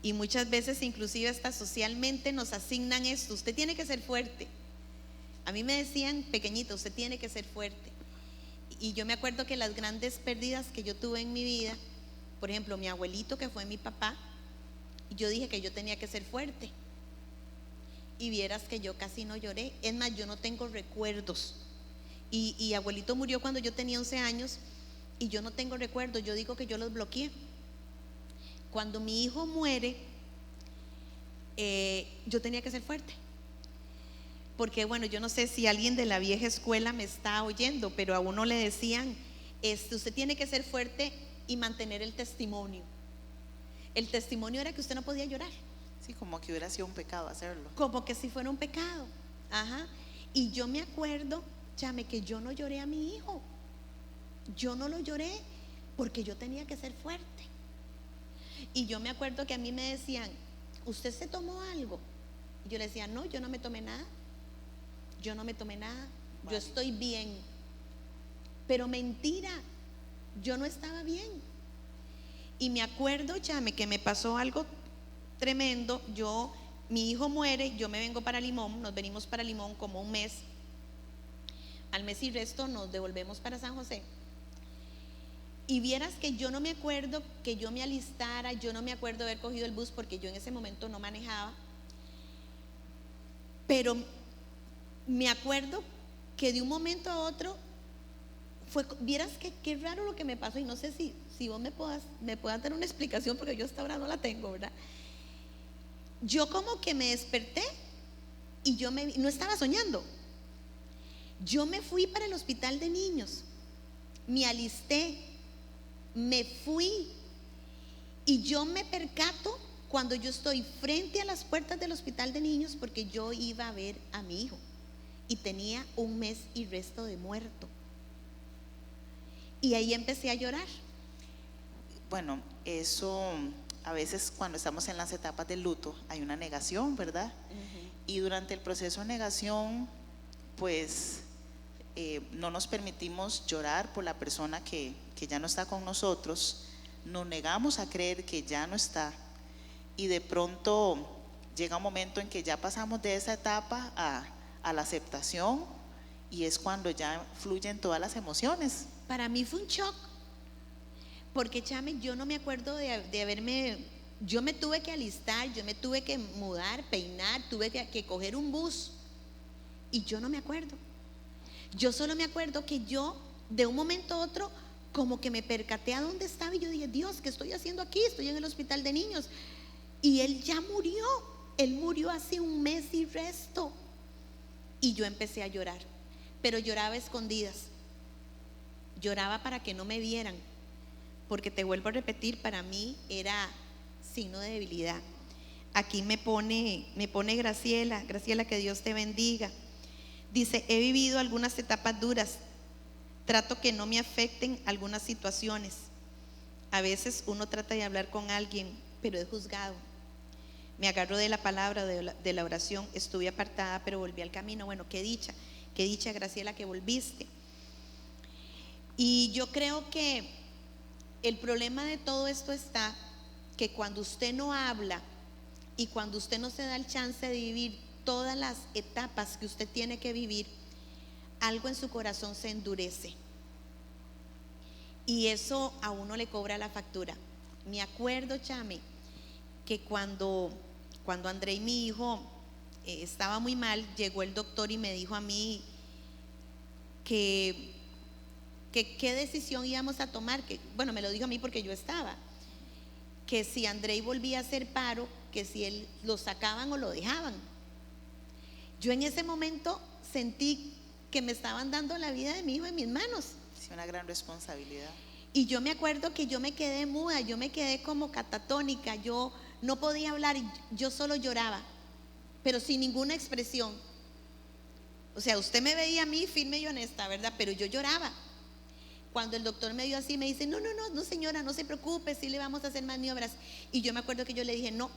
Y muchas veces, inclusive hasta socialmente, nos asignan esto: usted tiene que ser fuerte. A mí me decían pequeñita, usted tiene que ser fuerte. Y yo me acuerdo que las grandes pérdidas que yo tuve en mi vida, por ejemplo, mi abuelito, que fue mi papá, yo dije que yo tenía que ser fuerte. Y vieras que yo casi no lloré. Es más, yo no tengo recuerdos. Y abuelito murió cuando yo tenía 11 años y yo no tengo recuerdos. Yo digo que yo los bloqueé. Cuando mi hijo muere, yo tenía que ser fuerte. Porque bueno, yo no sé si alguien de la vieja escuela me está oyendo, pero a uno le decían, usted tiene que ser fuerte y mantener el testimonio. El testimonio era que usted no podía llorar. Sí, como que hubiera sido un pecado hacerlo. Como que si fuera un pecado. Ajá. Y yo me acuerdo, chame, que yo no lloré a mi hijo. Yo no lo lloré porque yo tenía que ser fuerte. Y yo me acuerdo que a mí me decían, ¿usted se tomó algo? Y yo le decía, no, yo no me tomé nada. Yo no me tomé nada. Vale. Yo estoy bien. Pero mentira, yo no estaba bien. Y me acuerdo, chame, que me pasó algo tremendo. Mi hijo muere, yo me vengo para Limón, nos venimos para Limón como un mes. Al mes y resto nos devolvemos para San José. Y vieras que yo no me acuerdo que yo me alistara, yo no me acuerdo haber cogido el bus porque yo en ese momento no manejaba. Pero me acuerdo que de un momento a otro vieras que qué raro lo que me pasó, y no sé si vos me puedas dar una explicación, porque yo hasta ahora no la tengo, ¿verdad? Yo como que me desperté y no estaba soñando. Yo me fui para el hospital de niños, me alisté, me fui, y yo me percato cuando yo estoy frente a las puertas del hospital de niños, porque yo iba a ver a mi hijo y tenía un mes y resto de muerto. Y ahí empecé a llorar. Bueno, eso a veces cuando estamos en las etapas del luto hay una negación, ¿verdad? Y durante el proceso de negación, pues no nos permitimos llorar por la persona que ya no está con nosotros. Nos negamos a creer que ya no está, y de pronto llega un momento en que ya pasamos de esa etapa a la aceptación, y es cuando ya fluyen todas las emociones. Para mí fue un shock, porque chame, yo no me acuerdo de haberme, yo me tuve que alistar, yo me tuve que mudar, peinar, tuve que coger un bus, y yo no me acuerdo. Yo solo me acuerdo que yo de un momento a otro como que me percaté a dónde estaba, y yo dije, Dios, ¿qué estoy haciendo aquí? Estoy en el hospital de niños, y él ya murió. Él murió hace un mes y resto. Y yo empecé a llorar, pero lloraba a escondidas. Lloraba para que no me vieran, porque te vuelvo a repetir, para mí era signo de debilidad. Aquí me pone Graciela, que Dios te bendiga. Dice, he vivido algunas etapas duras, trato que no me afecten algunas situaciones. A veces uno trata de hablar con alguien, pero es juzgado. Me agarro de la palabra, de la oración, estuve apartada, pero volví al camino. Bueno, qué dicha, Graciela, que volviste. Y yo creo que el problema de todo esto está que cuando usted no habla y cuando usted no se da el chance de vivir todas las etapas que usted tiene que vivir, algo en su corazón se endurece. Y eso a uno le cobra la factura. Me acuerdo, Chame, que cuando André, mi hijo, estaba muy mal, llegó el doctor y me dijo a mí que qué decisión íbamos a tomar, me lo dijo a mí porque yo estaba, que si André volvía a hacer paro, que si él lo sacaban o lo dejaban. Yo en ese momento sentí que me estaban dando la vida de mi hijo en mis manos. Sí, una gran responsabilidad. Y yo me acuerdo que yo me quedé muda, yo me quedé como catatónica, yo no podía hablar, yo solo lloraba, pero sin ninguna expresión. O sea, usted me veía a mí firme y honesta, ¿verdad? Pero yo lloraba. Cuando el doctor me dio así, me dice, no señora, no se preocupe, sí le vamos a hacer maniobras. Y yo me acuerdo que yo le dije, no,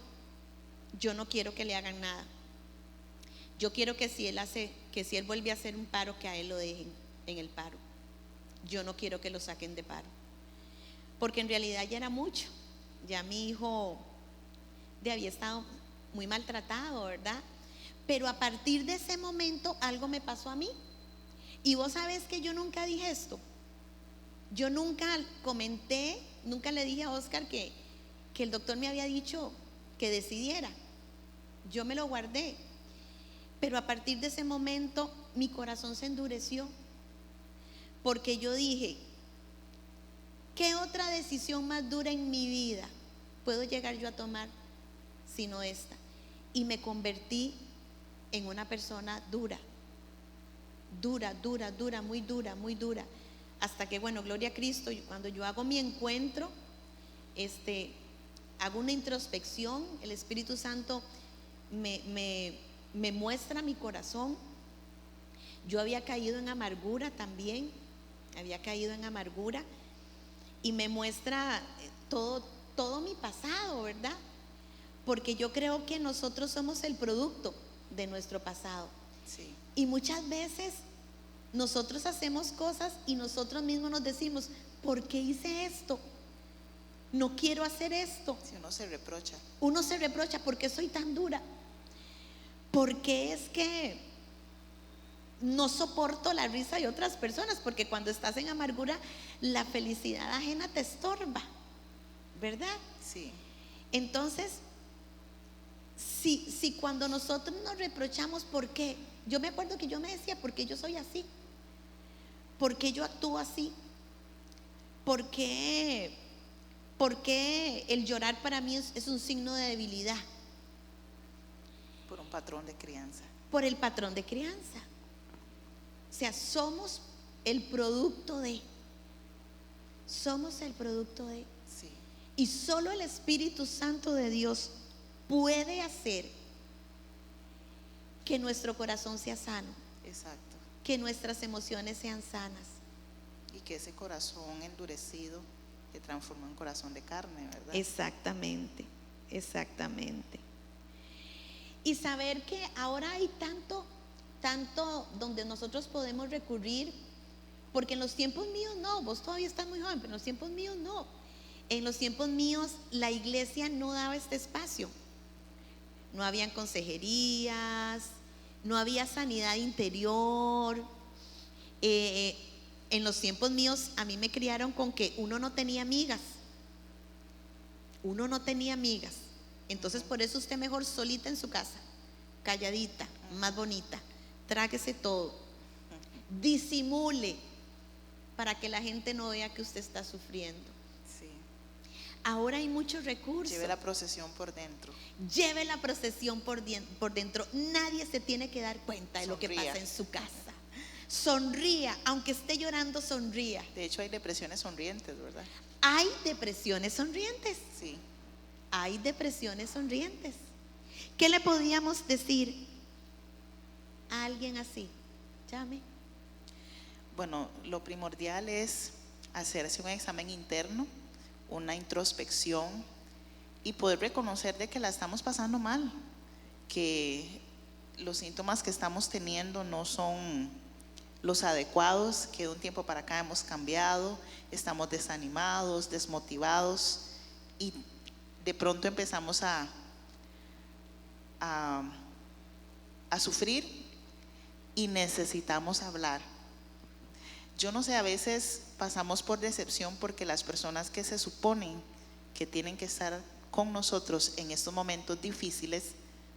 yo no quiero que le hagan nada. Yo quiero que si él vuelve a hacer un paro, que a él lo dejen en el paro. Yo no quiero que lo saquen de paro, porque en realidad ya era mucho. Ya mi hijo había estado muy maltratado, ¿verdad? Pero a partir de ese momento algo me pasó a mí. Y vos sabés que yo nunca dije esto. Yo nunca comenté, nunca le dije a Oscar que el doctor me había dicho que decidiera. Yo me lo guardé. Pero a partir de ese momento mi corazón se endureció, porque yo dije, ¿qué otra decisión más dura en mi vida puedo llegar yo a tomar sino esta? Y me convertí en una persona dura, muy dura. Hasta que, gloria a Cristo, cuando yo hago mi encuentro, hago una introspección, el Espíritu Santo me muestra mi corazón. Yo había caído en amargura también, y me muestra todo mi pasado, ¿verdad? Porque yo creo que nosotros somos el producto de nuestro pasado. Sí. Y muchas veces nosotros hacemos cosas y nosotros mismos nos decimos, ¿por qué hice esto? No quiero hacer esto. Si uno se reprocha. ¿Por qué soy tan dura? Porque es que no soporto la risa de otras personas, porque cuando estás en amargura, la felicidad ajena te estorba, ¿verdad? Sí. Entonces, si cuando nosotros nos reprochamos, ¿por qué? Yo me acuerdo que yo me decía, ¿por qué yo soy así? ¿Por qué yo actúo así? ¿Por qué el llorar para mí es un signo de debilidad? Por un patrón de crianza. Por el patrón de crianza. O sea, somos el producto de. Sí. Y solo el Espíritu Santo de Dios puede hacer que nuestro corazón sea sano. Exacto. Que nuestras emociones sean sanas. Y que ese corazón endurecido se transforma en corazón de carne, ¿verdad? Exactamente. Y saber que ahora hay tanto donde nosotros podemos recurrir, porque en los tiempos míos no, vos todavía estás muy joven, pero en los tiempos míos no. En los tiempos míos la iglesia no daba este espacio. No habían consejerías, no había sanidad interior. En los tiempos míos a mí me criaron con que uno no tenía amigas. Entonces por eso usted mejor solita en su casa, calladita, más bonita, tráguese todo, disimule para que la gente no vea que usted está sufriendo. Sí. Ahora hay muchos recursos. Lleve la procesión por dentro. Nadie se tiene que dar cuenta de lo que pasa en su casa. Sonría, aunque esté llorando, sonría. De hecho, hay depresiones sonrientes, ¿verdad? Hay depresiones sonrientes. Sí. Hay depresiones sonrientes. ¿Qué le podíamos decir a alguien así? Llame. Bueno, lo primordial es hacerse un examen interno, una introspección y poder reconocer de que la estamos pasando mal, que los síntomas que estamos teniendo no son los adecuados, que de un tiempo para acá hemos cambiado, estamos desanimados, desmotivados y de pronto empezamos a sufrir y necesitamos hablar. Yo no sé, a veces pasamos por decepción porque las personas que se suponen que tienen que estar con nosotros en estos momentos difíciles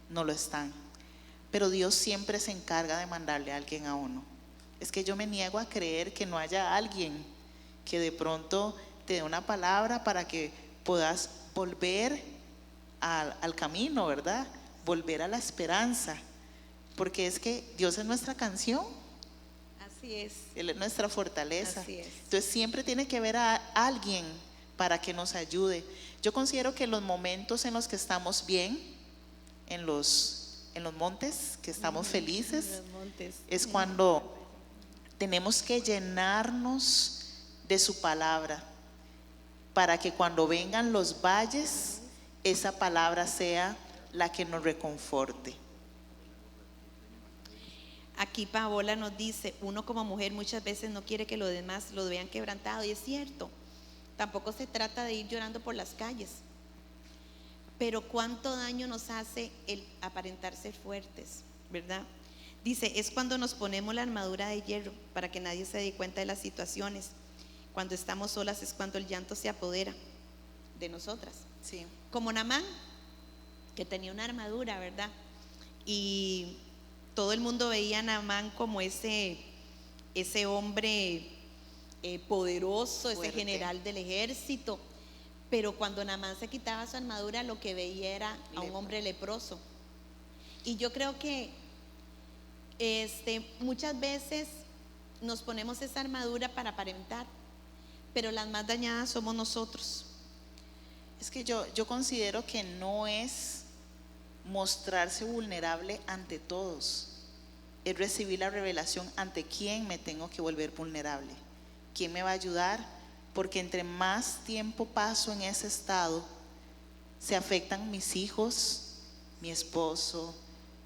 no lo están. Pero Dios siempre se encarga de mandarle a alguien a uno. Es que yo me niego a creer que no haya alguien que de pronto te dé una palabra para que puedas volver al camino, ¿verdad? Volver a la esperanza. Porque es que Dios es nuestra canción. Así es. Él es nuestra fortaleza. Así es. Entonces siempre tiene que haber a alguien para que nos ayude. Yo considero que los momentos en los que estamos bien, en los montes, que estamos felices, es cuando tenemos que llenarnos de su palabra, para que cuando vengan los valles, esa palabra sea la que nos reconforte. Aquí Paola nos dice, uno como mujer muchas veces no quiere que los demás lo vean quebrantado, y es cierto, tampoco se trata de ir llorando por las calles, pero cuánto daño nos hace el aparentar ser fuertes, ¿verdad? Dice, es cuando nos ponemos la armadura de hierro para que nadie se dé cuenta de las situaciones. Cuando estamos solas es cuando el llanto se apodera de nosotras. Sí. Como Naamán, que tenía una armadura, ¿verdad? Y todo el mundo veía a Naamán como ese hombre poderoso, Fuerte. ese general del ejército. Pero cuando Naamán se quitaba su armadura, lo que veía era a un hombre leproso. Y yo creo que muchas veces nos ponemos esa armadura para aparentar, pero las más dañadas somos nosotros. Es que yo considero que no es mostrarse vulnerable ante todos, es recibir la revelación ante quién me tengo que volver vulnerable, quién me va a ayudar, porque entre más tiempo paso en ese estado, se afectan mis hijos, mi esposo,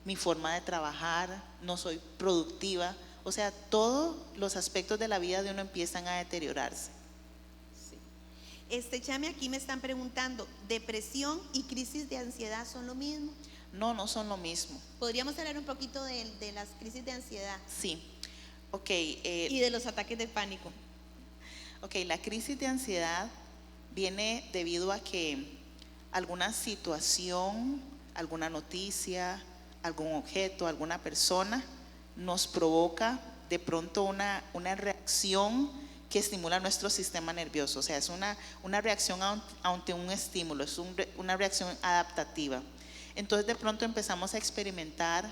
mi forma de trabajar, no soy productiva, o sea, todos los aspectos de la vida de uno empiezan a deteriorarse. Chame, aquí me están preguntando, ¿depresión y crisis de ansiedad son lo mismo? No son lo mismo. ¿Podríamos hablar un poquito de las crisis de ansiedad? Sí, ok. Y de los ataques de pánico. Ok, la crisis de ansiedad viene debido a que alguna situación, alguna noticia, algún objeto, alguna persona nos provoca de pronto una reacción que estimula nuestro sistema nervioso. O sea, es una reacción ante un estímulo, es una reacción adaptativa. Entonces de pronto empezamos a experimentar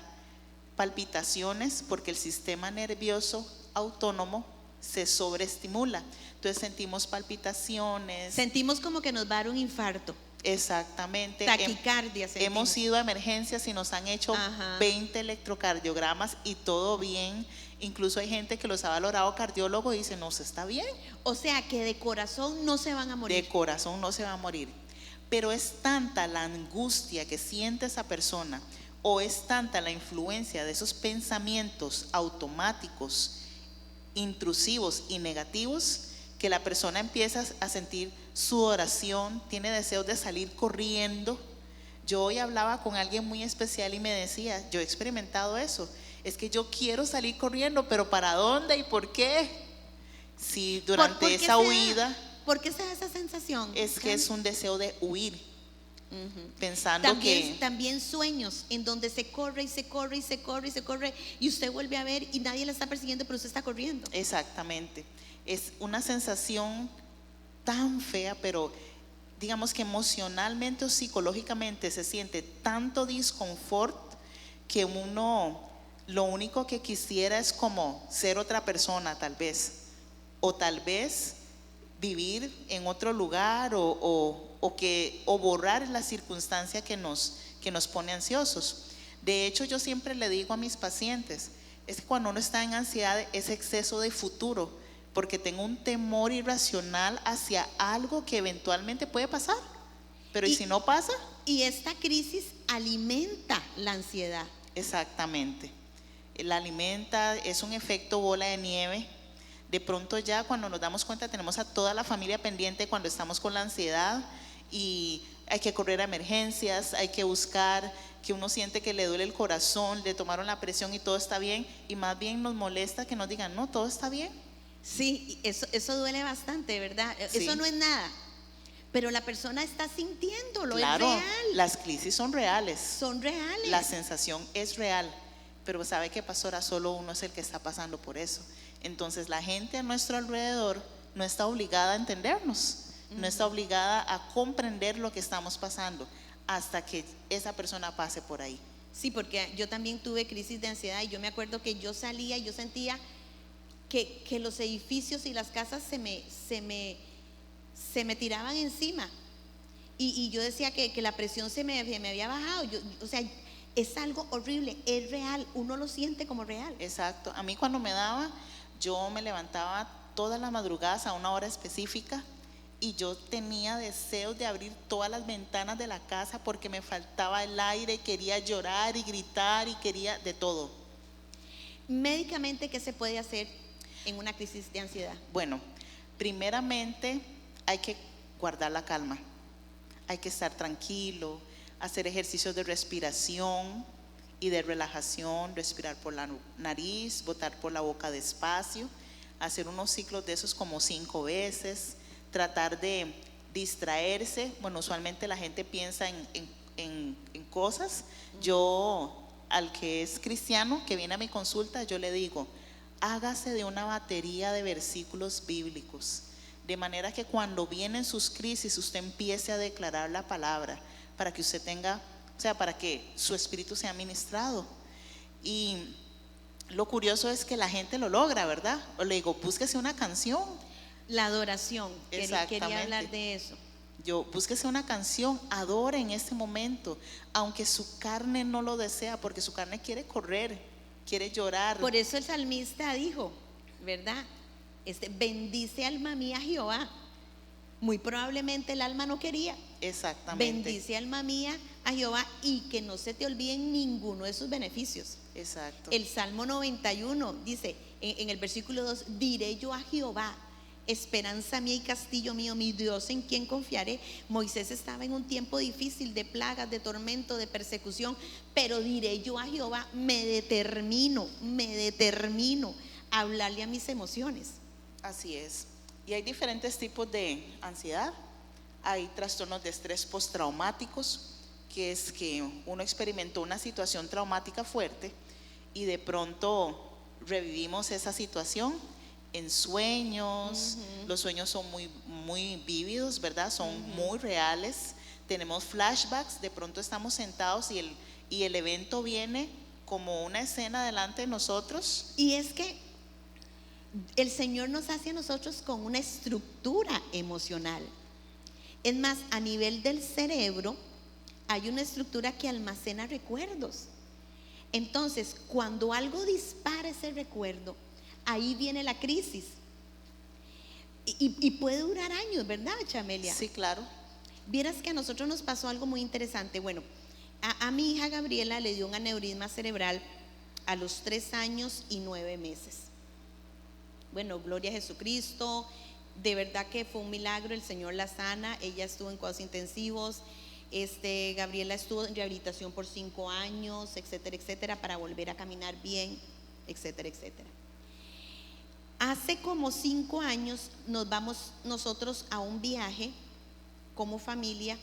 palpitaciones porque el sistema nervioso autónomo se sobreestimula. Entonces sentimos palpitaciones. Sentimos como que nos va a dar un infarto. Exactamente. Taquicardia. Hemos ido a emergencias y nos han hecho 20 electrocardiogramas y todo bien. Incluso hay gente que los ha valorado cardiólogo y dice, no, se está bien. O sea que de corazón no se van a morir. De corazón no se va a morir. Pero es tanta la angustia que siente esa persona, o es tanta la influencia de esos pensamientos automáticos, intrusivos y negativos, que la persona empieza a sentir sudoración, tiene deseos de salir corriendo. Yo hoy hablaba con alguien muy especial y me decía, yo he experimentado eso, es que yo quiero salir corriendo, pero ¿para dónde y por qué? Si durante esa huida, ¿por qué se da esa sensación? Es que es un deseo de huir, pensando también sueños en donde se corre y se corre y se corre y se corre y usted vuelve a ver y nadie la está persiguiendo, pero usted está corriendo. Exactamente, es una sensación tan fea, pero digamos que emocionalmente o psicológicamente se siente tanto disconfort que uno lo único que quisiera es como ser otra persona tal vez, o tal vez vivir en otro lugar o borrar la circunstancia que nos pone ansiosos. De hecho, yo siempre le digo a mis pacientes, es que cuando uno está en ansiedad es exceso de futuro, porque tengo un temor irracional hacia algo que eventualmente puede pasar, pero ¿y si no pasa? Y esta crisis alimenta la ansiedad. Exactamente, la alimenta, es un efecto bola de nieve. De pronto ya cuando nos damos cuenta tenemos a toda la familia pendiente cuando estamos con la ansiedad y hay que correr a emergencias, hay que buscar, que uno siente que le duele el corazón, le tomaron la presión y todo está bien, y más bien nos molesta que nos digan, no, todo está bien. Sí, eso duele bastante, ¿verdad? Sí. Eso no es nada, pero la persona está sintiéndolo, Claro, es real. las crisis son reales. Son reales. La sensación es real, pero ¿sabe qué, pastora? Solo uno es el que está pasando por eso. Entonces la gente a nuestro alrededor no está obligada a entendernos, no está obligada a comprender lo que estamos pasando hasta que esa persona pase por ahí. Sí, porque yo también tuve crisis de ansiedad y yo me acuerdo que yo salía y yo sentía que los edificios y las casas se me tiraban encima y yo decía que la presión se me había bajado. O sea, es algo horrible, es real, uno lo siente como real. Exacto, a mí cuando me daba, yo me levantaba todas las madrugadas a una hora específica y yo tenía deseos de abrir todas las ventanas de la casa porque me faltaba el aire, quería llorar y gritar y quería de todo. Médicamente, ¿qué se puede hacer en una crisis de ansiedad? Bueno, primeramente hay que guardar la calma, hay que estar tranquilo, hacer ejercicios de respiración y de relajación, respirar por la nariz, botar por la boca despacio, hacer unos ciclos de esos como 5 veces, tratar de distraerse. Bueno, usualmente la gente piensa en cosas. Yo, al que es cristiano, que viene a mi consulta, yo le digo, hágase de una batería de versículos bíblicos, de manera que cuando vienen sus crisis usted empiece a declarar la palabra, para que usted tenga, o sea, para que su espíritu sea ministrado. Y lo curioso es que la gente lo logra, ¿verdad? O le digo, búsquese una canción. La adoración, quería Exactamente. hablar de eso. Búsquese una canción, adore en este momento, aunque su carne no lo desea, porque su carne quiere correr, quiere llorar. Por eso el salmista dijo, ¿verdad? Bendice alma mía Jehová. Muy probablemente el alma no quería. Exactamente. Bendice alma mía a Jehová y que no se te olviden ninguno de sus beneficios. Exacto. El Salmo 91 dice en el versículo 2, diré yo a Jehová, esperanza mía y castillo mío, mi Dios en quien confiaré. Moisés estaba en un tiempo difícil de plagas, de tormento, de persecución, pero diré yo a Jehová, me determino a hablarle a mis emociones. Así es. Y hay diferentes tipos de ansiedad. Hay trastornos de estrés postraumáticos, que es que uno experimentó una situación traumática fuerte y de pronto revivimos esa situación en sueños. Los sueños son muy vívidos, ¿verdad? Son muy reales. Tenemos flashbacks, de pronto estamos sentados y el evento viene como una escena delante de nosotros. Y es que el Señor nos hace a nosotros con una estructura emocional. Es más, a nivel del cerebro hay una estructura que almacena recuerdos. Entonces, cuando algo dispara ese recuerdo, ahí viene la crisis. Y puede durar años, ¿verdad, Chamelia? Sí, claro. Vieras que a nosotros nos pasó algo muy interesante. Bueno, a mi hija Gabriela le dio un aneurisma cerebral a los 3 años y 9 meses. Bueno, gloria a Jesucristo, de verdad que fue un milagro, el Señor la sana. Ella estuvo en cuidados intensivos, Gabriela estuvo en rehabilitación por 5 años, etcétera, etcétera, para volver a caminar bien, etcétera, etcétera. Hace como 5 años nos vamos nosotros a un viaje como familia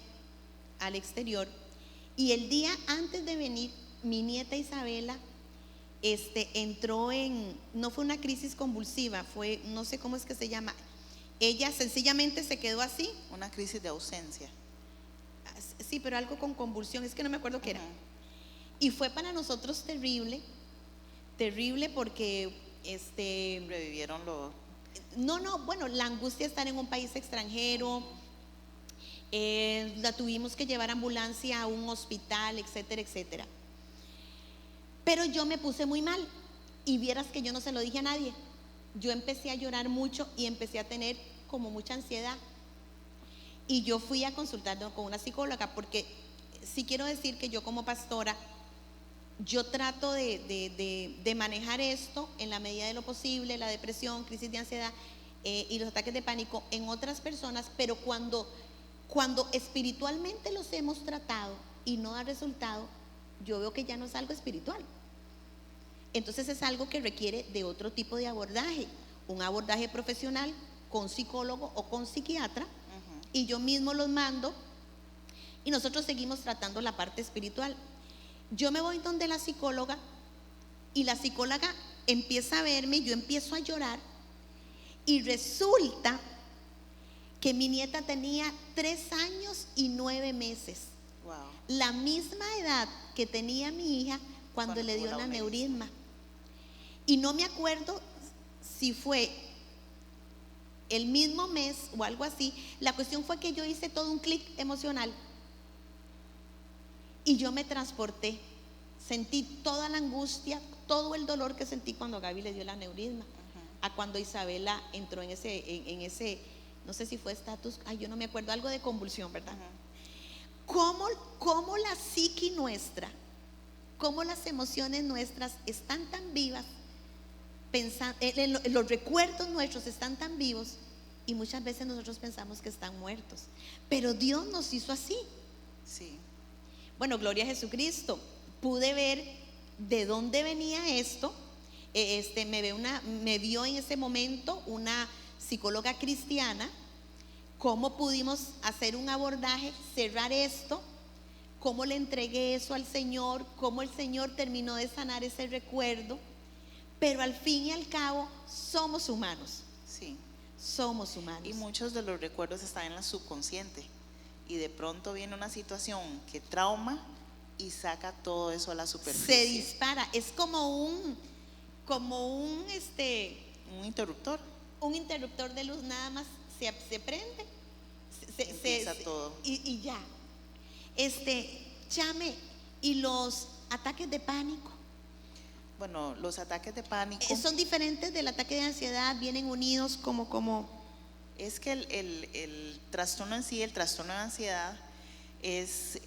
al exterior, y el día antes de venir mi nieta Isabela entró no fue una crisis convulsiva, fue, no sé cómo es que se llama, ella sencillamente se quedó así. Una crisis de ausencia. Sí, pero algo con convulsión, es que no me acuerdo qué era. Y fue para nosotros terrible terrible porque Revivieron lo. bueno, la angustia de estar en un país extranjero, la tuvimos que llevar ambulancia a un hospital, etcétera, etcétera. Pero yo me puse muy mal y vieras que yo no se lo dije a nadie. Yo empecé a llorar mucho y empecé a tener como mucha ansiedad. Y yo fui a consultar con una psicóloga, porque sí quiero decir que yo como pastora, yo trato de manejar esto en la medida de lo posible, la depresión, crisis de ansiedad y los ataques de pánico en otras personas, pero cuando espiritualmente los hemos tratado y no da resultado, yo veo que ya no es algo espiritual. Entonces es algo que requiere de otro tipo de abordaje, un abordaje profesional con psicólogo o con psiquiatra, y yo mismo los mando y nosotros seguimos tratando la parte espiritual. Yo me voy donde la psicóloga y la psicóloga empieza a verme, yo empiezo a llorar y resulta que mi nieta tenía 3 años y 9 meses. Wow. La misma edad que tenía mi hija cuando le dio tuvo un la aneurisma. Y no me acuerdo si fue el mismo mes o algo así. La cuestión fue que yo hice todo un clic emocional y yo me transporté. Sentí toda la angustia, todo el dolor que sentí cuando Gaby le dio el aneurisma, a cuando Isabela entró en ese, no sé si fue estatus, yo no me acuerdo, algo de convulsión, ¿verdad? ¿Cómo la psiqui nuestra, cómo las emociones nuestras están tan vivas, los recuerdos nuestros están tan vivos, y muchas veces nosotros pensamos que están muertos, pero Dios nos hizo así. Sí. Bueno, gloria a Jesucristo. Pude ver de dónde venía esto. Me vio en ese momento una psicóloga cristiana, cómo pudimos hacer un abordaje, cerrar esto, cómo le entregué eso al Señor, cómo el Señor terminó de sanar ese recuerdo. Pero al fin y al cabo somos humanos. Sí. Somos humanos. Y muchos de los recuerdos están en la subconsciente, y de pronto viene una situación que trauma y saca todo eso a la superficie. Se dispara, es como un interruptor. Un interruptor de luz, nada más se prende, empieza todo. Y ya. Chame, y los ataques de pánico. Bueno, los ataques de pánico son diferentes del ataque de ansiedad, vienen unidos como. Es que el trastorno en sí, el trastorno de ansiedad, es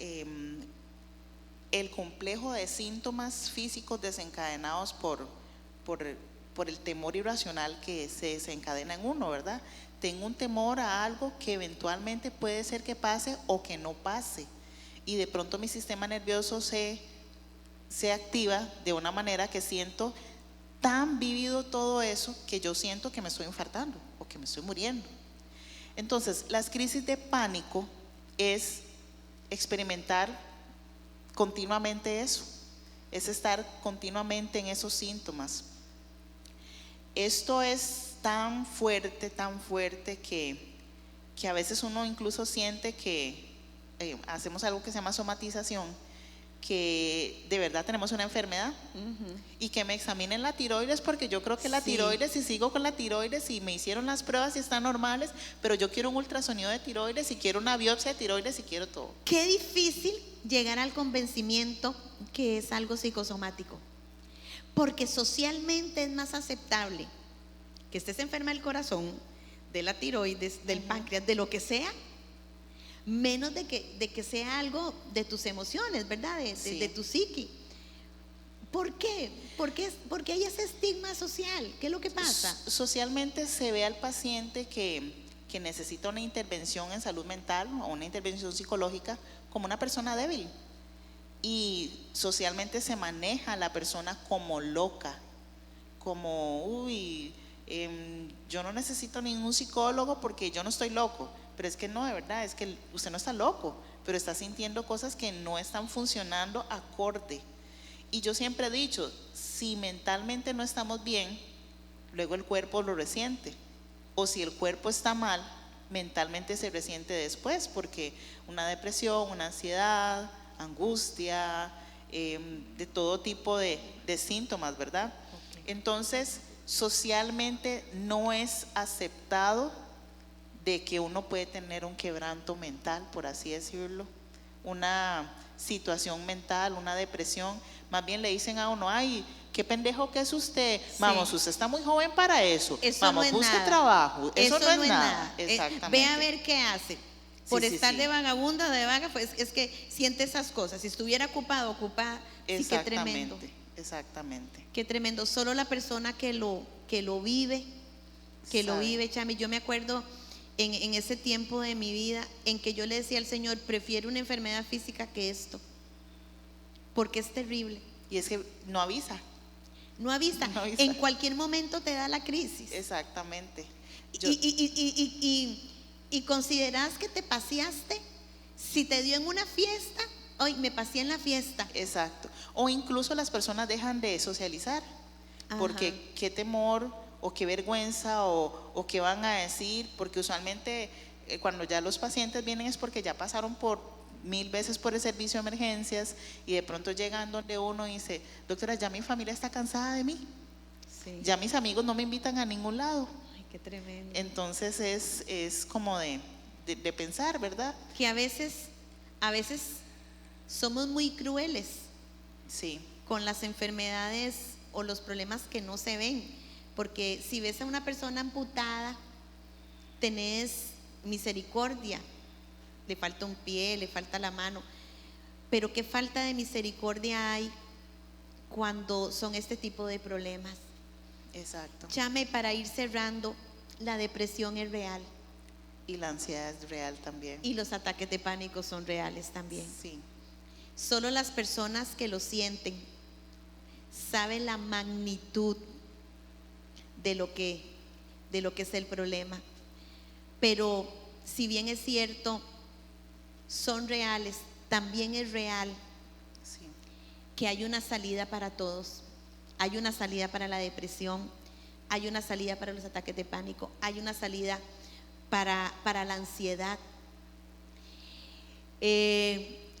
el complejo de síntomas físicos desencadenados por el temor irracional que se desencadena en uno, ¿verdad? Tengo un temor a algo que eventualmente puede ser que pase o que no pase, y de pronto mi sistema nervioso se activa de una manera que siento tan vívido todo eso que yo siento que me estoy infartando o que me estoy muriendo. Entonces, las crisis de pánico es experimentar continuamente eso, es estar continuamente en esos síntomas. Esto es tan fuerte que a veces uno incluso siente que hacemos algo que se llama somatización, que de verdad tenemos una enfermedad, y que me examinen la tiroides, porque yo creo que la tiroides, y sigo con la tiroides, y me hicieron las pruebas y están normales, pero yo quiero un ultrasonido de tiroides, y quiero una biopsia de tiroides, y quiero todo. Qué difícil llegar al convencimiento que es algo psicosomático, porque socialmente es más aceptable que estés enferma del corazón, de la tiroides, del páncreas, de lo que sea, menos de que sea algo de tus emociones, ¿verdad? De tu psiqui. ¿Por qué? Porque hay ese estigma social. ¿Qué es lo que pasa? Socialmente se ve al paciente que necesita una intervención en salud mental o una intervención psicológica como una persona débil, y socialmente se maneja a la persona como loca, como yo no necesito ningún psicólogo porque yo no estoy loco. Pero es que no, de verdad, es que usted no está loco, pero está sintiendo cosas que no están funcionando acorde. Y yo siempre he dicho, si mentalmente no estamos bien, luego el cuerpo lo resiente. O si el cuerpo está mal, mentalmente se resiente después, porque una depresión, una ansiedad, angustia, de todo tipo de síntomas, ¿verdad? Entonces, socialmente no es aceptado de que uno puede tener un quebranto mental, por así decirlo, una situación mental, una depresión. Más bien le dicen a uno, ay, qué pendejo que es usted. Sí. Vamos, usted está muy joven para eso. Eso Vamos, no es busque nada. trabajo. Eso no es es nada. Exactamente. Ve a ver qué hace. Por Sí, sí, estar sí. de vagabunda, de vaga, pues es que siente esas cosas. Si estuviera ocupada, sí, qué tremendo. Exactamente. Qué tremendo. Solo la persona que lo vive, Sabe. Chami. Yo me acuerdo en ese tiempo de mi vida en que yo le decía al Señor, prefiero una enfermedad física que esto, porque es terrible. Y es que no avisa. No avisa. No avisa. En cualquier momento te da la crisis. Exactamente. Y consideras que te paseaste. Si te dio en una fiesta, hoy me pasé en la fiesta. Exacto. O incluso las personas dejan de socializar. Ajá. Porque qué temor o qué vergüenza o qué van a decir, porque usualmente cuando ya los pacientes vienen es porque ya pasaron por 1000 veces por el servicio de emergencias y de pronto llegan donde uno y dice, doctora, ya mi familia está cansada de mí, Sí. ya mis amigos no me invitan a ningún lado. Ay, qué tremendo. Entonces es como de pensar, ¿verdad? Que a veces somos muy crueles Sí, con las enfermedades o los problemas que no se ven. Porque si ves a una persona amputada, tenés misericordia. Le falta un pie, le falta la mano. Pero qué falta de misericordia hay cuando son este tipo de problemas. exacto. Chame, para ir cerrando, la depresión es real Y la ansiedad es real también. y los ataques de pánico son reales también. Sí, Solo las personas que lo sienten saben la magnitud de lo que es el problema. Pero si bien es cierto, son reales, también es real sí. que hay una salida para todos. Hay una salida para la depresión, hay una salida para los ataques de pánico, hay una salida para la ansiedad.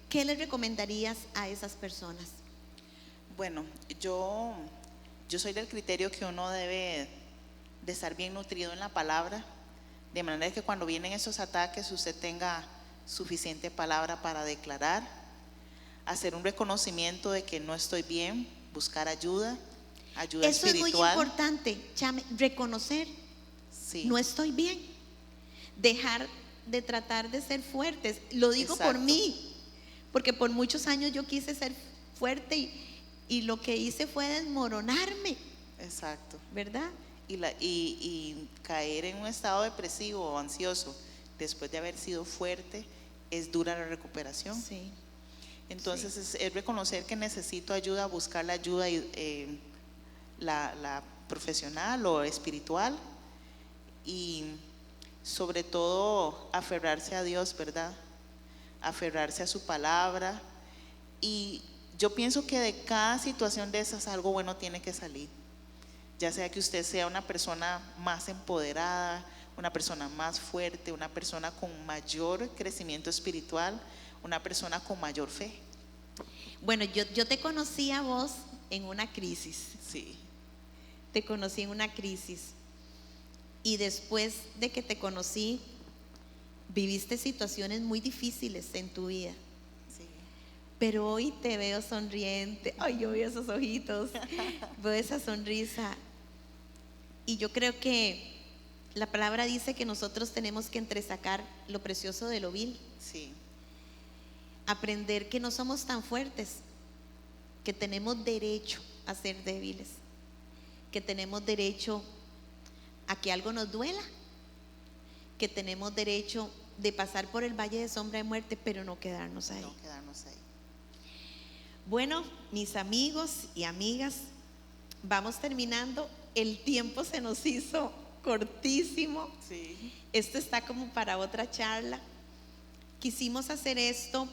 ¿Qué le recomendarías a esas personas? Bueno, yo soy del criterio que uno debe de estar bien nutrido en la palabra, de manera que cuando vienen esos ataques usted tenga suficiente palabra para declarar, hacer un reconocimiento de que no estoy bien, buscar ayuda Eso espiritual. es muy importante, Chame, reconocer, Sí, no estoy bien, dejar de tratar de ser fuertes. Lo digo por Exacto. mí, porque por muchos años yo quise ser fuerte y lo que hice fue desmoronarme, exacto. ¿verdad? Y caer en un estado depresivo o ansioso después de haber sido fuerte es dura la recuperación. Sí. Entonces es reconocer que necesito ayuda, buscar la ayuda la profesional o espiritual y sobre todo aferrarse a Dios, ¿verdad? Aferrarse a su palabra. Y yo pienso que de cada situación de esas algo bueno tiene que salir, ya sea que usted sea una persona más empoderada, una persona más fuerte, una persona con mayor crecimiento espiritual, una persona con mayor fe. Bueno, yo te conocí a vos en una crisis, Sí, te conocí en una crisis y después de que te conocí, viviste situaciones muy difíciles en tu vida. sí. Pero hoy te veo sonriente. Ay, yo veo esos ojitos, veo esa sonrisa. Y yo creo que la palabra dice que nosotros tenemos que entresacar lo precioso de lo vil. Sí, Aprender que no somos tan fuertes, que tenemos derecho a ser débiles, que tenemos derecho a que algo nos duela, que tenemos derecho de pasar por el valle de sombra de muerte, pero no quedarnos ahí. no quedarnos ahí. Bueno, mis amigos y amigas, vamos terminando. El tiempo se nos hizo cortísimo. Sí, Esto está como para otra charla. Quisimos hacer esto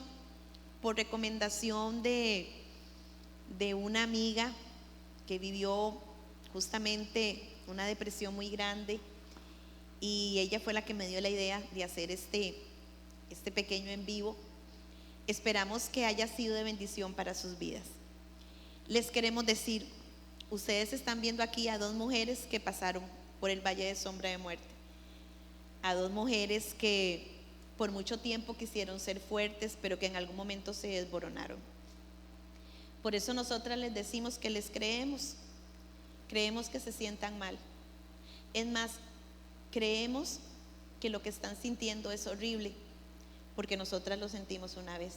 por recomendación de una amiga que vivió justamente una depresión muy grande y ella fue la que me dio la idea de hacer este pequeño en vivo. Esperamos que haya sido de bendición para sus vidas. Les queremos decir, ustedes están viendo aquí a dos mujeres que pasaron por el valle de sombra de muerte, a dos mujeres que por mucho tiempo quisieron ser fuertes, pero que en algún momento se desmoronaron. Por eso nosotras les decimos que les creemos que se sientan mal. Es más, creemos que lo que están sintiendo es horrible, porque nosotras lo sentimos una vez.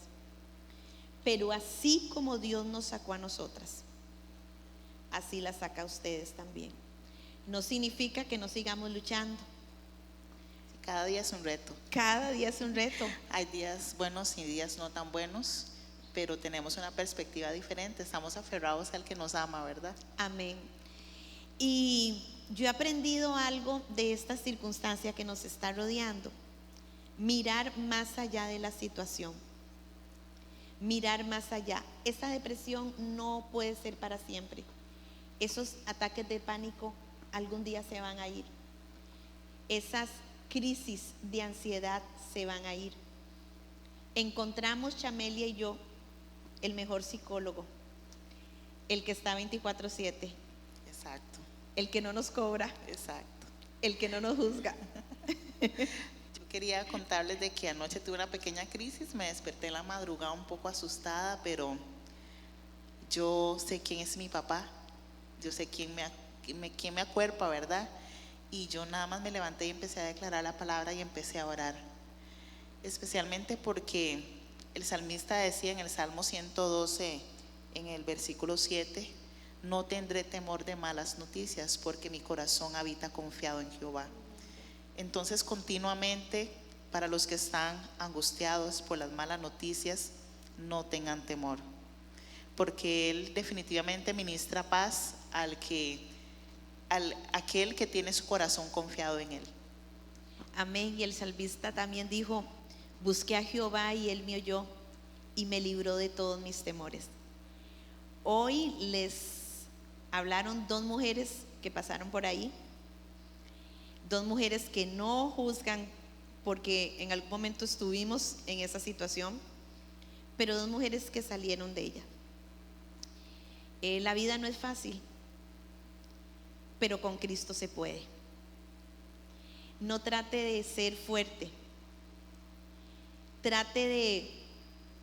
Pero así como Dios nos sacó a nosotras, así la saca a ustedes también. No significa que no sigamos luchando. Cada día es un reto. Cada día es un reto. Hay días buenos y días no tan buenos, pero tenemos una perspectiva diferente. Estamos aferrados al que nos ama, ¿verdad? Amén. Y yo he aprendido algo de esta circunstancia que nos está rodeando. Mirar más allá de la situación. Mirar más allá. Esa depresión no puede ser para siempre. Esos ataques de pánico algún día se van a ir. Esas crisis de ansiedad se van a ir. Encontramos, Chamelia y yo, el mejor psicólogo, el que está 24/7. Exacto. El que no nos cobra. Exacto. El que no nos juzga. Yo quería contarles de que anoche tuve una pequeña crisis, me desperté en la madrugada un poco asustada, pero yo sé quién es mi papá, yo sé quién me acuerpa, ¿verdad? Y yo nada más me levanté y empecé a declarar la palabra y empecé a orar, especialmente porque el salmista decía en el Salmo 112, en el versículo 7, no tendré temor de malas noticias, porque mi corazón habita confiado en Jehová. Entonces, continuamente, para los que están angustiados por las malas noticias, no tengan temor, porque Él definitivamente ministra paz aquel que tiene su corazón confiado en Él. Amén. Y el salmista también dijo: busqué a Jehová y Él me oyó y me libró de todos mis temores. Hoy les hablaron dos mujeres que pasaron por ahí, dos mujeres que no juzgan porque en algún momento estuvimos en esa situación, pero dos mujeres que salieron de ella. La vida no es fácil, pero con Cristo se puede. No trate de ser fuerte, trate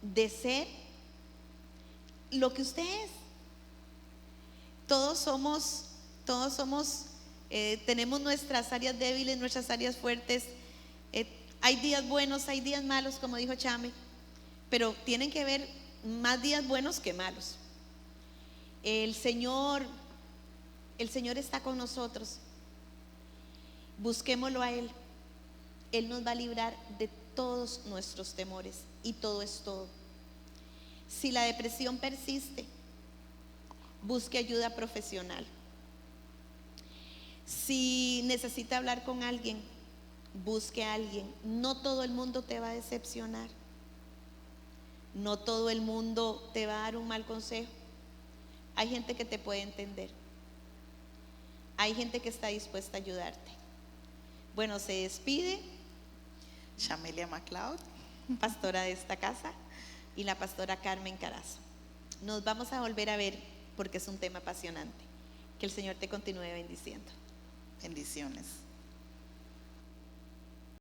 de ser lo que usted es. Todos somos, tenemos nuestras áreas débiles, nuestras áreas fuertes. Hay días buenos, hay días malos, como dijo Chame, pero tienen que haber más días buenos que malos. El Señor está con nosotros. Busquémoslo a Él. Él nos va a librar de todos nuestros temores, y todo es todo. Si la depresión persiste, busque ayuda profesional. Si necesita hablar con alguien, busque a alguien. No todo el mundo te va a decepcionar. No todo el mundo te va a dar un mal consejo. Hay gente que te puede entender. Hay gente que está dispuesta a ayudarte. Bueno, se despide Chamelia MacLeod, pastora de esta casa, y la pastora Carmen Carazo. Nos vamos a volver a ver porque es un tema apasionante. Que el Señor te continúe bendiciendo. bendiciones.